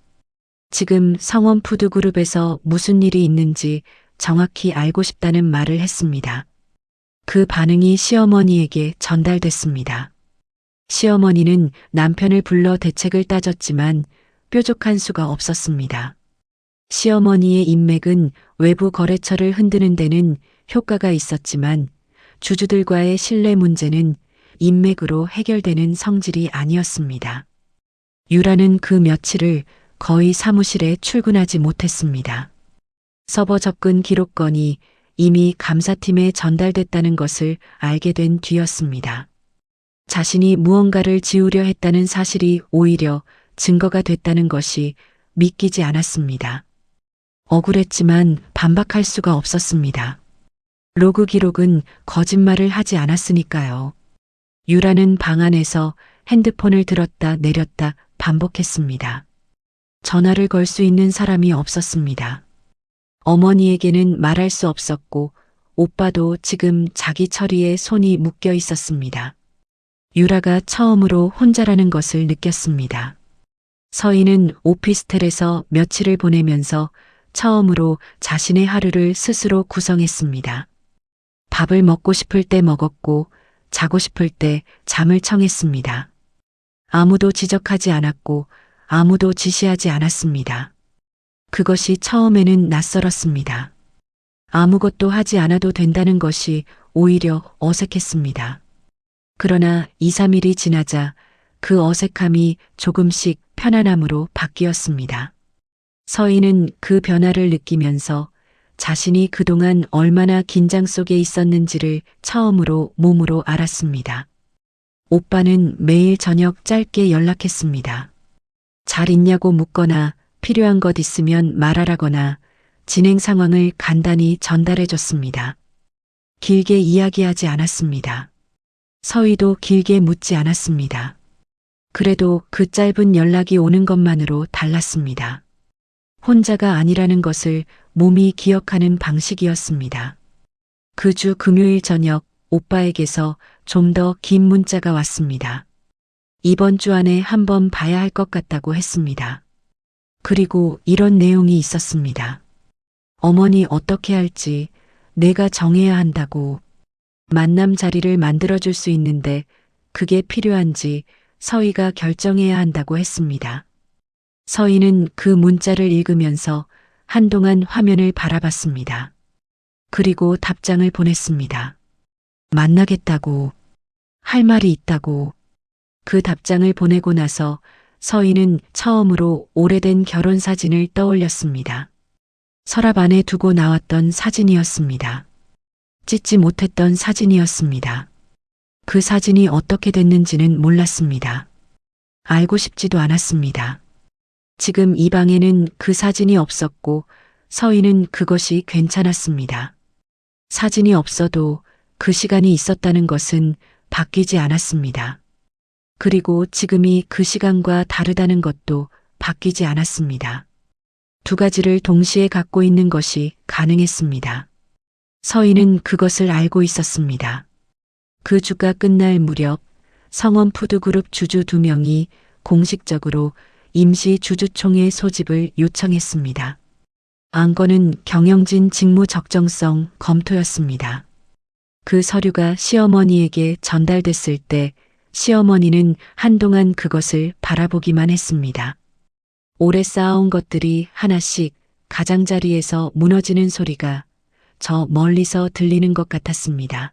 지금 성원푸드그룹에서 무슨 일이 있는지 정확히 알고 싶다는 말을 했습니다. 그 반응이 시어머니에게 전달됐습니다. 시어머니는 남편을 불러 대책을 따졌지만 뾰족한 수가 없었습니다. 시어머니의 인맥은 외부 거래처를 흔드는 데는 효과가 있었지만 주주들과의 신뢰 문제는 인맥으로 해결되는 성질이 아니었습니다. 유라는 그 며칠을 거의 사무실에 출근하지 못했습니다. 서버 접근 기록건이 이미 감사팀에 전달됐다는 것을 알게 된 뒤였습니다. 자신이 무언가를 지우려 했다는 사실이 오히려 증거가 됐다는 것이 믿기지 않았습니다. 억울했지만 반박할 수가 없었습니다. 로그 기록은 거짓말을 하지 않았으니까요. 유라는 방 안에서 핸드폰을 들었다 내렸다 반복했습니다. 전화를 걸 수 있는 사람이 없었습니다. 어머니에게는 말할 수 없었고 오빠도 지금 자기 처리에 손이 묶여 있었습니다. 유라가 처음으로 혼자라는 것을 느꼈습니다. 서희는 오피스텔에서 며칠을 보내면서 처음으로 자신의 하루를 스스로 구성했습니다. 밥을 먹고 싶을 때 먹었고 자고 싶을 때 잠을 청했습니다. 아무도 지적하지 않았고 아무도 지시하지 않았습니다. 그것이 처음에는 낯설었습니다. 아무것도 하지 않아도 된다는 것이 오히려 어색했습니다. 그러나 2, 3일이 지나자 그 어색함이 조금씩 편안함으로 바뀌었습니다. 서희는 그 변화를 느끼면서 자신이 그동안 얼마나 긴장 속에 있었는지를 처음으로 몸으로 알았습니다. 오빠는 매일 저녁 짧게 연락했습니다. 잘 있냐고 묻거나 필요한 것 있으면 말하라거나 진행 상황을 간단히 전달해 줬습니다. 길게 이야기하지 않았습니다. 서희도 길게 묻지 않았습니다. 그래도 그 짧은 연락이 오는 것만으로 달랐습니다. 혼자가 아니라는 것을 몸이 기억하는 방식이었습니다. 그 주 금요일 저녁 오빠에게서 좀 더 긴 문자가 왔습니다. 이번 주 안에 한번 봐야 할 것 같다고 했습니다. 그리고 이런 내용이 있었습니다. 어머니 어떻게 할지 내가 정해야 한다고. 만남 자리를 만들어줄 수 있는데 그게 필요한지 서희가 결정해야 한다고 했습니다. 서희는 그 문자를 읽으면서 한동안 화면을 바라봤습니다. 그리고 답장을 보냈습니다. 만나겠다고. 할 말이 있다고. 그 답장을 보내고 나서 서희는 처음으로 오래된 결혼 사진을 떠올렸습니다. 서랍 안에 두고 나왔던 사진이었습니다. 찢지 못했던 사진이었습니다. 그 사진이 어떻게 됐는지는 몰랐습니다. 알고 싶지도 않았습니다. 지금 이 방에는 그 사진이 없었고 서희는 그것이 괜찮았습니다. 사진이 없어도 그 시간이 있었다는 것은 바뀌지 않았습니다. 그리고 지금이 그 시간과 다르다는 것도 바뀌지 않았습니다. 두 가지를 동시에 갖고 있는 것이 가능했습니다. 서희는 그것을 알고 있었습니다. 그 주가 끝날 무렵 성원푸드그룹 주주 2명이 공식적으로 임시 주주총회 소집을 요청했습니다. 안건은 경영진 직무 적정성 검토였습니다. 그 서류가 시어머니에게 전달됐을 때 시어머니는 한동안 그것을 바라보기만 했습니다. 오래 쌓아온 것들이 하나씩 가장자리에서 무너지는 소리가 저 멀리서 들리는 것 같았습니다.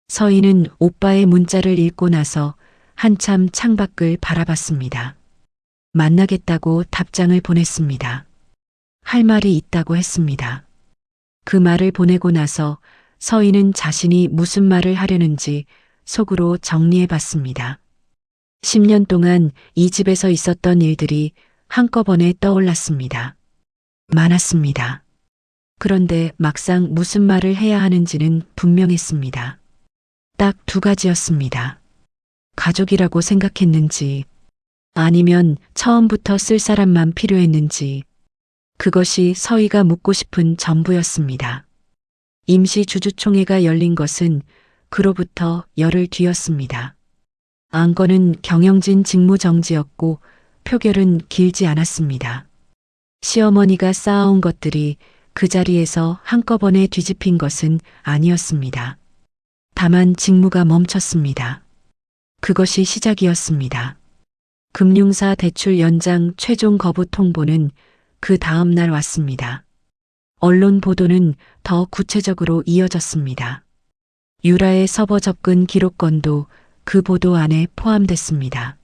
서희는 오빠의 문자를 읽고 나서 한참 창밖을 바라봤습니다. 만나겠다고 답장을 보냈습니다. 할 말이 있다고 했습니다. 그 말을 보내고 나서 서희는 자신이 무슨 말을 하려는지 속으로 정리해 봤습니다. 10년 동안 이 집에서 있었던 일들이 한꺼번에 떠올랐습니다. 많았습니다. 그런데 막상 무슨 말을 해야 하는지는 분명했습니다. 딱 두 가지였습니다. 가족이라고 생각했는지 아니면 처음부터 쓸 사람만 필요했는지 그것이 서희가 묻고 싶은 전부였습니다. 임시 주주총회가 열린 것은 그로부터 열흘 뒤였습니다. 안건은 경영진 직무정지였고 표결은 길지 않았습니다. 시어머니가 쌓아온 것들이 그 자리에서 한꺼번에 뒤집힌 것은 아니었습니다. 다만 직무가 멈췄습니다. 그것이 시작이었습니다. 금융사 대출 연장 최종 거부 통보는 그 다음 날 왔습니다. 언론 보도는 더 구체적으로 이어졌습니다. 유라의 서버 접근 기록건도 그 보도 안에 포함됐습니다.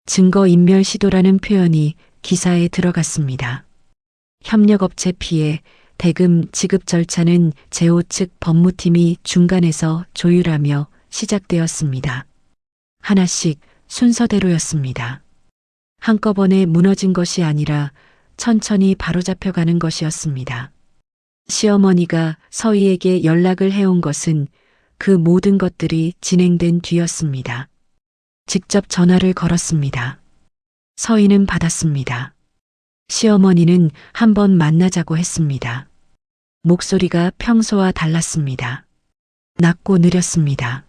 증거인멸 시도라는 표현이 기사에 들어갔습니다. 협력업체 피해, 대금 지급 절차는 제오 측 법무팀이 중간에서 조율하며 시작되었습니다. 하나씩 순서대로였습니다. 한꺼번에 무너진 것이 아니라 천천히 바로잡혀가는 것이었습니다. 시어머니가 서희에게 연락을 해온 것은 그 모든 것들이 진행된 뒤였습니다. 직접 전화를 걸었습니다. 서희는 받았습니다. 시어머니는 한번 만나자고 했습니다. 목소리가 평소와 달랐습니다. 낮고 느렸습니다.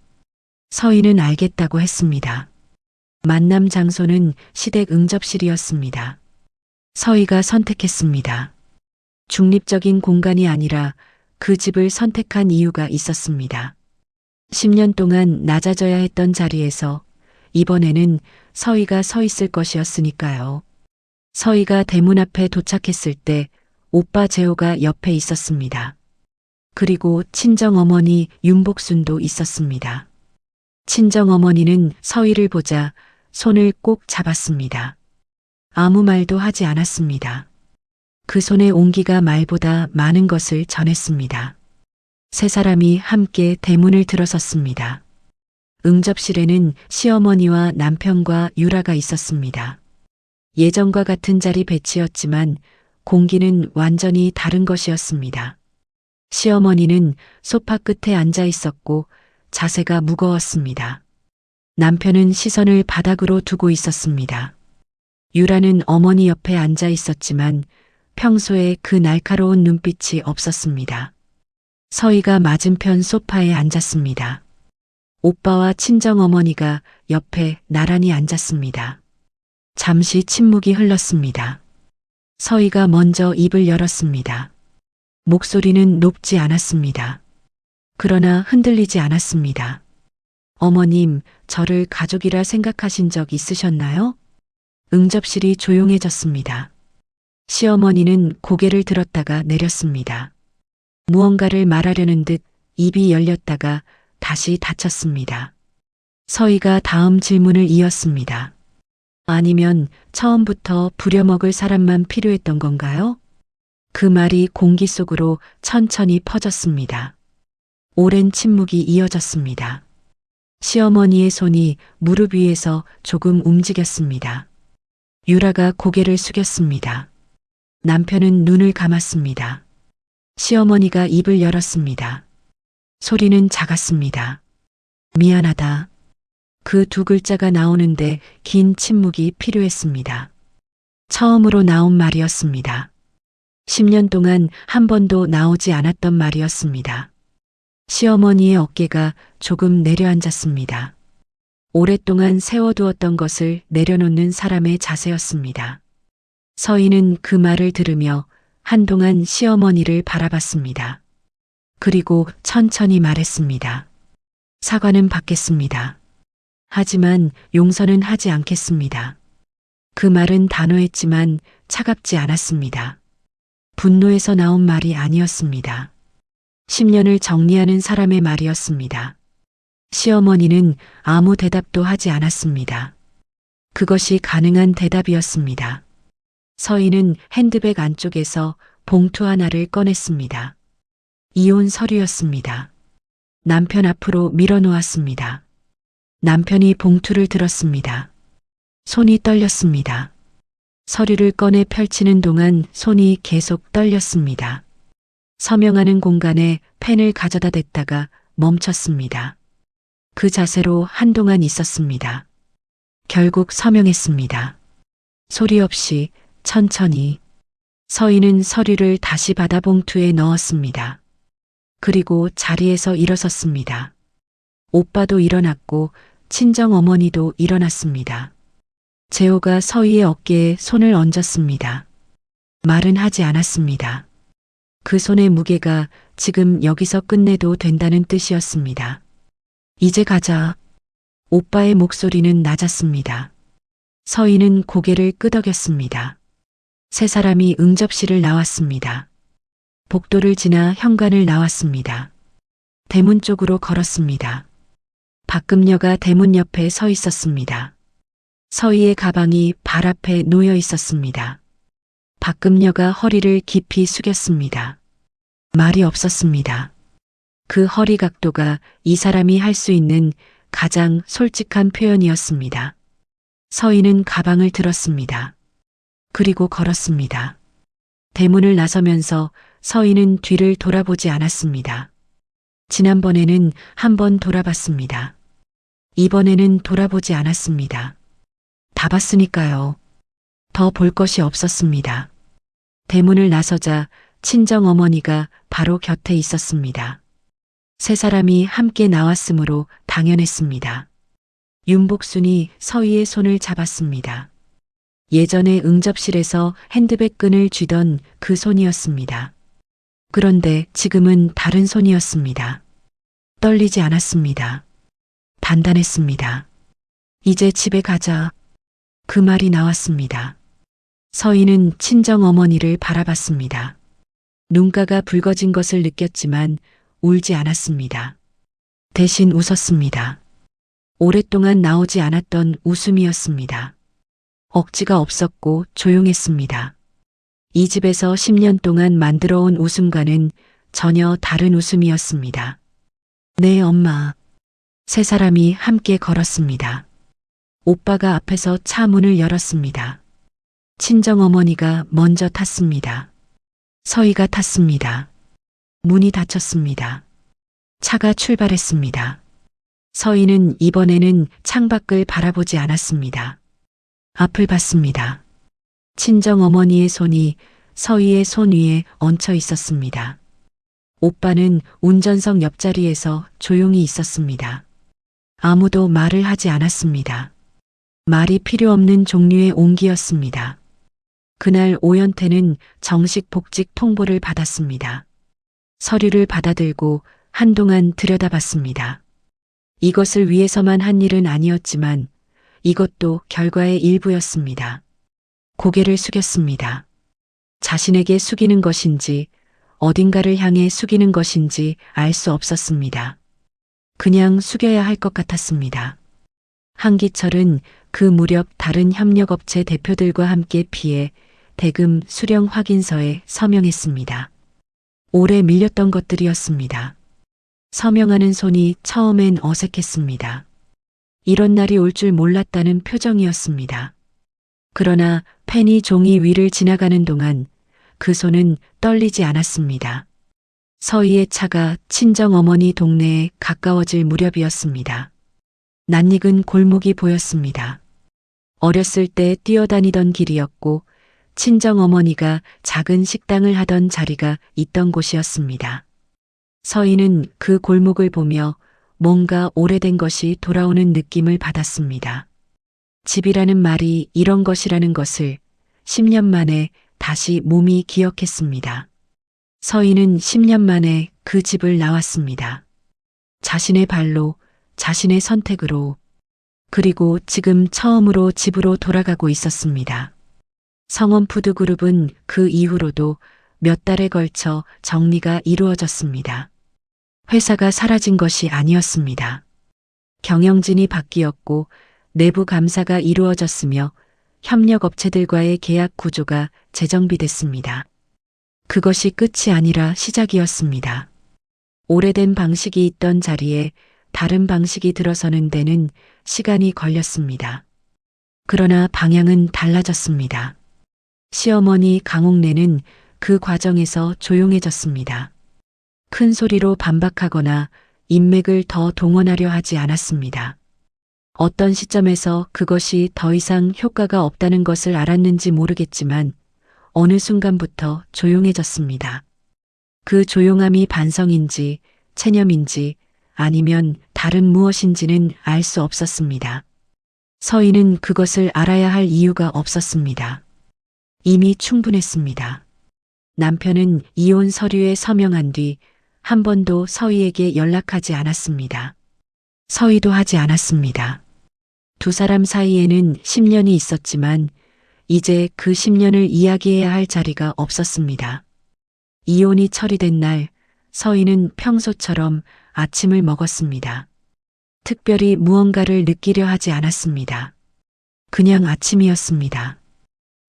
서희는 알겠다고 했습니다. 만남 장소는 시댁 응접실이었습니다. 서희가 선택했습니다. 중립적인 공간이 아니라 그 집을 선택한 이유가 있었습니다. 10년 동안 낮아져야 했던 자리에서 이번에는 서희가 서 있을 것이었으니까요. 서희가 대문 앞에 도착했을 때 오빠 재호가 옆에 있었습니다. 그리고 친정어머니 윤복순도 있었습니다. 친정어머니는 서희를 보자 손을 꼭 잡았습니다. 아무 말도 하지 않았습니다. 그 손의 온기가 말보다 많은 것을 전했습니다. 세 사람이 함께 대문을 들어섰습니다. 응접실에는 시어머니와 남편과 유라가 있었습니다. 예전과 같은 자리 배치였지만 공기는 완전히 다른 것이었습니다. 시어머니는 소파 끝에 앉아 있었고 자세가 무거웠습니다. 남편은 시선을 바닥으로 두고 있었습니다. 유라는 어머니 옆에 앉아 있었지만 평소에 그 날카로운 눈빛이 없었습니다. 서희가 맞은편 소파에 앉았습니다. 오빠와 친정어머니가 옆에 나란히 앉았습니다. 잠시 침묵이 흘렀습니다. 서희가 먼저 입을 열었습니다. 목소리는 높지 않았습니다. 그러나 흔들리지 않았습니다. 어머님, 저를 가족이라 생각하신 적 있으셨나요? 응접실이 조용해졌습니다. 시어머니는 고개를 들었다가 내렸습니다. 무언가를 말하려는 듯 입이 열렸다가 다시 닫혔습니다. 서희가 다음 질문을 이었습니다. 아니면 처음부터 부려먹을 사람만 필요했던 건가요? 그 말이 공기 속으로 천천히 퍼졌습니다. 오랜 침묵이 이어졌습니다. 시어머니의 손이 무릎 위에서 조금 움직였습니다. 유라가 고개를 숙였습니다. 남편은 눈을 감았습니다. 시어머니가 입을 열었습니다. 소리는 작았습니다. 미안하다. 그 두 글자가 나오는데 긴 침묵이 필요했습니다. 처음으로 나온 말이었습니다. 10년 동안 한 번도 나오지 않았던 말이었습니다. 시어머니의 어깨가 조금 내려앉았습니다. 오랫동안 세워두었던 것을 내려놓는 사람의 자세였습니다. 서희는 그 말을 들으며 한동안 시어머니를 바라봤습니다. 그리고 천천히 말했습니다. 사과는 받겠습니다. 하지만 용서는 하지 않겠습니다. 그 말은 단호했지만 차갑지 않았습니다. 분노에서 나온 말이 아니었습니다. 10년을 정리하는 사람의 말이었습니다. 시어머니는 아무 대답도 하지 않았습니다. 그것이 가능한 대답이었습니다. 서희는 핸드백 안쪽에서 봉투 하나를 꺼냈습니다. 이혼 서류였습니다. 남편 앞으로 밀어놓았습니다. 남편이 봉투를 들었습니다. 손이 떨렸습니다. 서류를 꺼내 펼치는 동안 손이 계속 떨렸습니다. 서명하는 공간에 펜을 가져다 댔다가 멈췄습니다. 그 자세로 한동안 있었습니다. 결국 서명했습니다. 소리 없이 천천히. 서희는 서류를 다시 받아 봉투에 넣었습니다. 그리고 자리에서 일어섰습니다. 오빠도 일어났고 친정 어머니도 일어났습니다. 재호가 서희의 어깨에 손을 얹었습니다. 말은 하지 않았습니다. 그 손의 무게가 지금 여기서 끝내도 된다는 뜻이었습니다. 이제 가자. 오빠의 목소리는 낮았습니다. 서희는 고개를 끄덕였습니다. 세 사람이 응접실을 나왔습니다. 복도를 지나 현관을 나왔습니다. 대문 쪽으로 걸었습니다. 박금녀가 대문 옆에 서 있었습니다. 서희의 가방이 발 앞에 놓여 있었습니다. 박금녀가 허리를 깊이 숙였습니다. 말이 없었습니다. 그 허리 각도가 이 사람이 할 수 있는 가장 솔직한 표현이었습니다. 서희는 가방을 들었습니다. 그리고 걸었습니다. 대문을 나서면서 서희는 뒤를 돌아보지 않았습니다. 지난번에는 한 번 돌아봤습니다. 이번에는 돌아보지 않았습니다. 다 봤으니까요. 더 볼 것이 없었습니다. 대문을 나서자 친정 어머니가 바로 곁에 있었습니다. 세 사람이 함께 나왔으므로 당연했습니다. 윤복순이 서희의 손을 잡았습니다. 예전에 응접실에서 핸드백 끈을 쥐던 그 손이었습니다. 그런데 지금은 다른 손이었습니다. 떨리지 않았습니다. 단단했습니다. 이제 집에 가자. 그 말이 나왔습니다. 서희는 친정 어머니를 바라봤습니다. 눈가가 붉어진 것을 느꼈지만 울지 않았습니다. 대신 웃었습니다. 오랫동안 나오지 않았던 웃음이었습니다. 억지가 없었고 조용했습니다. 이 집에서 10년 동안 만들어온 웃음과는 전혀 다른 웃음이었습니다. 네, 엄마. 세 사람이 함께 걸었습니다. 오빠가 앞에서 차 문을 열었습니다. 친정어머니가 먼저 탔습니다. 서희가 탔습니다. 문이 닫혔습니다. 차가 출발했습니다. 서희는 이번에는 창밖을 바라보지 않았습니다. 앞을 봤습니다. 친정어머니의 손이 서희의 손 위에 얹혀 있었습니다. 오빠는 운전석 옆자리에서 조용히 있었습니다. 아무도 말을 하지 않았습니다. 말이 필요 없는 종류의 온기였습니다. 그날 오연태는 정식 복직 통보를 받았습니다. 서류를 받아들고 한동안 들여다봤습니다. 이것을 위해서만 한 일은 아니었지만 이것도 결과의 일부였습니다. 고개를 숙였습니다. 자신에게 숙이는 것인지 어딘가를 향해 숙이는 것인지 알 수 없었습니다. 그냥 숙여야 할 것 같았습니다. 한기철은 그 무렵 다른 협력업체 대표들과 함께 피해 대금 수령 확인서에 서명했습니다. 오래 밀렸던 것들이었습니다. 서명하는 손이 처음엔 어색했습니다. 이런 날이 올 줄 몰랐다는 표정이었습니다. 그러나 펜이 종이 위를 지나가는 동안 그 손은 떨리지 않았습니다. 서희의 차가 친정어머니 동네에 가까워질 무렵이었습니다. 낯익은 골목이 보였습니다. 어렸을 때 뛰어다니던 길이었고 친정어머니가 작은 식당을 하던 자리가 있던 곳이었습니다. 서희는 그 골목을 보며 뭔가 오래된 것이 돌아오는 느낌을 받았습니다. 집이라는 말이 이런 것이라는 것을 10년 만에 다시 몸이 기억했습니다. 서희는 10년 만에 그 집을 나왔습니다. 자신의 발로, 자신의 선택으로, 그리고 지금 처음으로 집으로 돌아가고 있었습니다. 성원푸드그룹은 그 이후로도 몇 달에 걸쳐 정리가 이루어졌습니다. 회사가 사라진 것이 아니었습니다. 경영진이 바뀌었고 내부 감사가 이루어졌으며 협력업체들과의 계약 구조가 재정비됐습니다. 그것이 끝이 아니라 시작이었습니다. 오래된 방식이 있던 자리에 다른 방식이 들어서는 데는 시간이 걸렸습니다. 그러나 방향은 달라졌습니다. 시어머니 강옥래는 그 과정에서 조용해졌습니다. 큰 소리로 반박하거나 인맥을 더 동원하려 하지 않았습니다. 어떤 시점에서 그것이 더 이상 효과가 없다는 것을 알았는지 모르겠지만 어느 순간부터 조용해졌습니다. 그 조용함이 반성인지 체념인지 아니면 다른 무엇인지는 알 수 없었습니다. 서희는 그것을 알아야 할 이유가 없었습니다. 이미 충분했습니다. 남편은 이혼 서류에 서명한 뒤 한 번도 서희에게 연락하지 않았습니다. 서희도 하지 않았습니다. 두 사람 사이에는 10년이 있었지만 이제 그 10년을 이야기해야 할 자리가 없었습니다. 이혼이 처리된 날 서희는 평소처럼 아침을 먹었습니다. 특별히 무언가를 느끼려 하지 않았습니다. 그냥 아침이었습니다.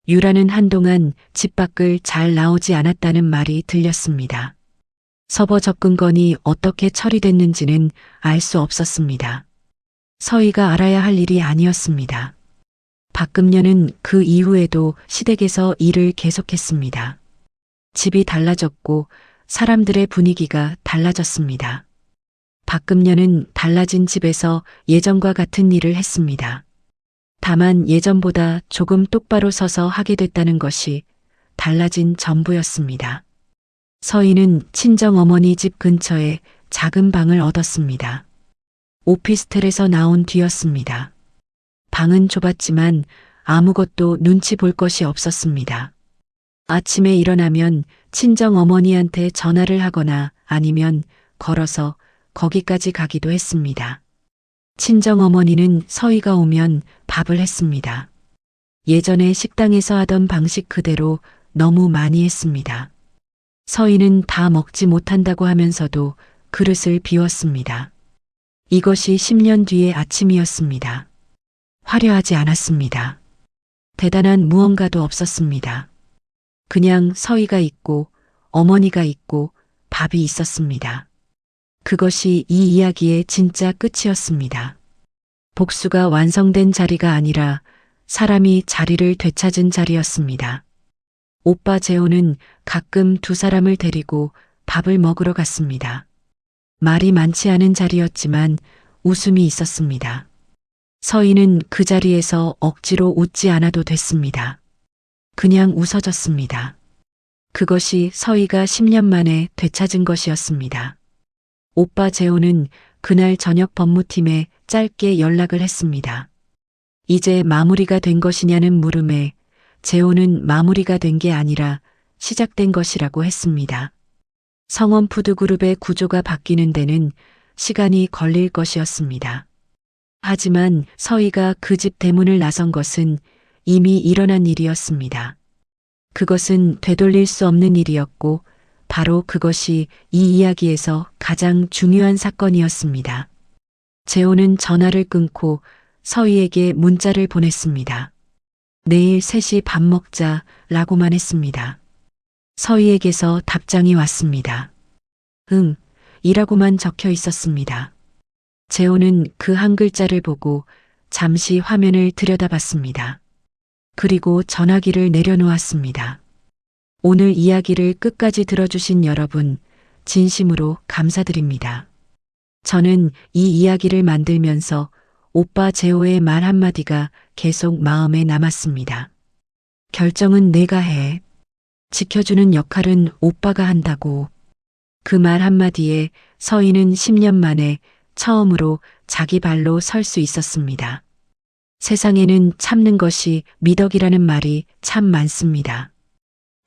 유라는 한동안 집 밖을 잘 나오지 않았다는 말이 들렸습니다. 서버 접근 건이 어떻게 처리됐는지는 알 수 없었습니다. 서희가 알아야 할 일이 아니었습니다. 박금년은 그 이후에도 시댁에서 일을 계속했습니다. 집이 달라졌고 사람들의 분위기가 달라졌습니다. 박금년은 달라진 집에서 예전과 같은 일을 했습니다. 다만 예전보다 조금 똑바로 서서 하게 됐다는 것이 달라진 전부였습니다. 서희는 친정어머니 집 근처에 작은 방을 얻었습니다. 오피스텔에서 나온 뒤였습니다. 방은 좁았지만 아무것도 눈치 볼 것이 없었습니다. 아침에 일어나면 친정어머니한테 전화를 하거나 아니면 걸어서 거기까지 가기도 했습니다. 친정어머니는 서희가 오면 밥을 했습니다. 예전에 식당에서 하던 방식 그대로 너무 많이 했습니다. 서희는 다 먹지 못한다고 하면서도 그릇을 비웠습니다. 이것이 10년 뒤의 아침이었습니다. 화려하지 않았습니다. 대단한 무언가도 없었습니다. 그냥 서희가 있고 어머니가 있고 밥이 있었습니다. 그것이 이 이야기의 진짜 끝이었습니다. 복수가 완성된 자리가 아니라 사람이 자리를 되찾은 자리였습니다. 오빠 재호는 가끔 두 사람을 데리고 밥을 먹으러 갔습니다. 말이 많지 않은 자리였지만 웃음이 있었습니다. 서희는 그 자리에서 억지로 웃지 않아도 됐습니다. 그냥 웃어졌습니다. 그것이 서희가 10년 만에 되찾은 것이었습니다. 오빠 재호는 그날 저녁 법무팀에 짧게 연락을 했습니다. 이제 마무리가 된 것이냐는 물음에 재호는 마무리가 된 게 아니라 시작된 것이라고 했습니다. 성원푸드그룹의 구조가 바뀌는 데는 시간이 걸릴 것이었습니다. 하지만 서희가 그 집 대문을 나선 것은 이미 일어난 일이었습니다. 그것은 되돌릴 수 없는 일이었고 바로 그것이 이 이야기에서 가장 중요한 사건이었습니다. 재호는 전화를 끊고 서희에게 문자를 보냈습니다. 내일 3시 밥 먹자 라고만 했습니다. 서희에게서 답장이 왔습니다. 응, 이라고만 적혀 있었습니다. 재호는 그 한 글자를 보고 잠시 화면을 들여다봤습니다. 그리고 전화기를 내려놓았습니다. 오늘 이야기를 끝까지 들어주신 여러분, 진심으로 감사드립니다. 저는 이 이야기를 만들면서 오빠 재호의 말 한마디가 계속 마음에 남았습니다. 결정은 내가 해. 지켜주는 역할은 오빠가 한다고. 그 말 한마디에 서희는 10년 만에 처음으로 자기 발로 설 수 있었습니다. 세상에는 참는 것이 미덕이라는 말이 참 많습니다.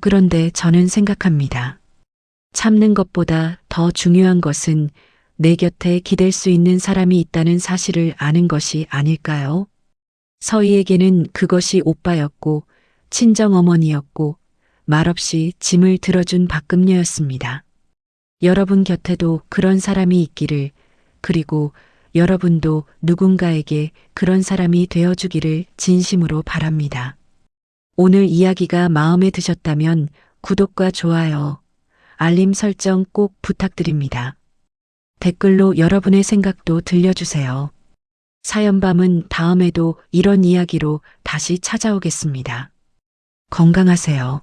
그런데 저는 생각합니다. 참는 것보다 더 중요한 것은 내 곁에 기댈 수 있는 사람이 있다는 사실을 아는 것이 아닐까요? 서희에게는 그것이 오빠였고, 친정어머니였고, 말없이 짐을 들어준 박금녀였습니다. 여러분 곁에도 그런 사람이 있기를, 그리고 여러분도 누군가에게 그런 사람이 되어주기를 진심으로 바랍니다. 오늘 이야기가 마음에 드셨다면 구독과 좋아요, 알림 설정 꼭 부탁드립니다. 댓글로 여러분의 생각도 들려주세요. 사연밤은 다음에도 이런 이야기로 다시 찾아오겠습니다. 건강하세요.